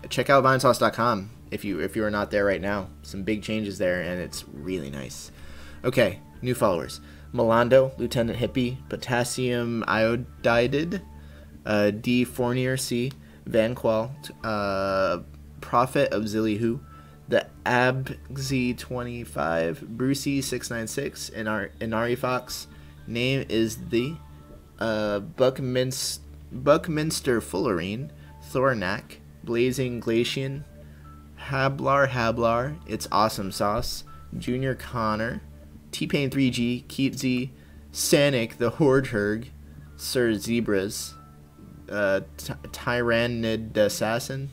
Check out Vinesauce.com if you are not there right now. Some big changes there, and it's really nice. Okay, new followers: Melando, Lieutenant Hippie, Potassium Iodided, D. Fournier C, Van Qual, Prophet of Zillyhoo, the Abzy25, Brucey 696, Inari Fox. Name is the Buckminster Fullerene, Thornac, Blazing Glacian, Hablar, It's Awesome Sauce, Junior Connor, T-Pain 3G, Keepsy, Sanic, the Hordherg, Sir Zebras, Tyrannid Assassin,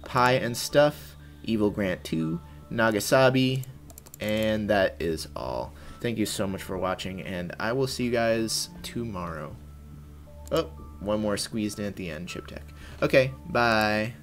Pie and Stuff, Evil Grant 2, Nagasabi, and that is all. Thank you so much for watching, and I will see you guys tomorrow. Oh, one more squeezed in at the end, Chip Tech. Okay, bye.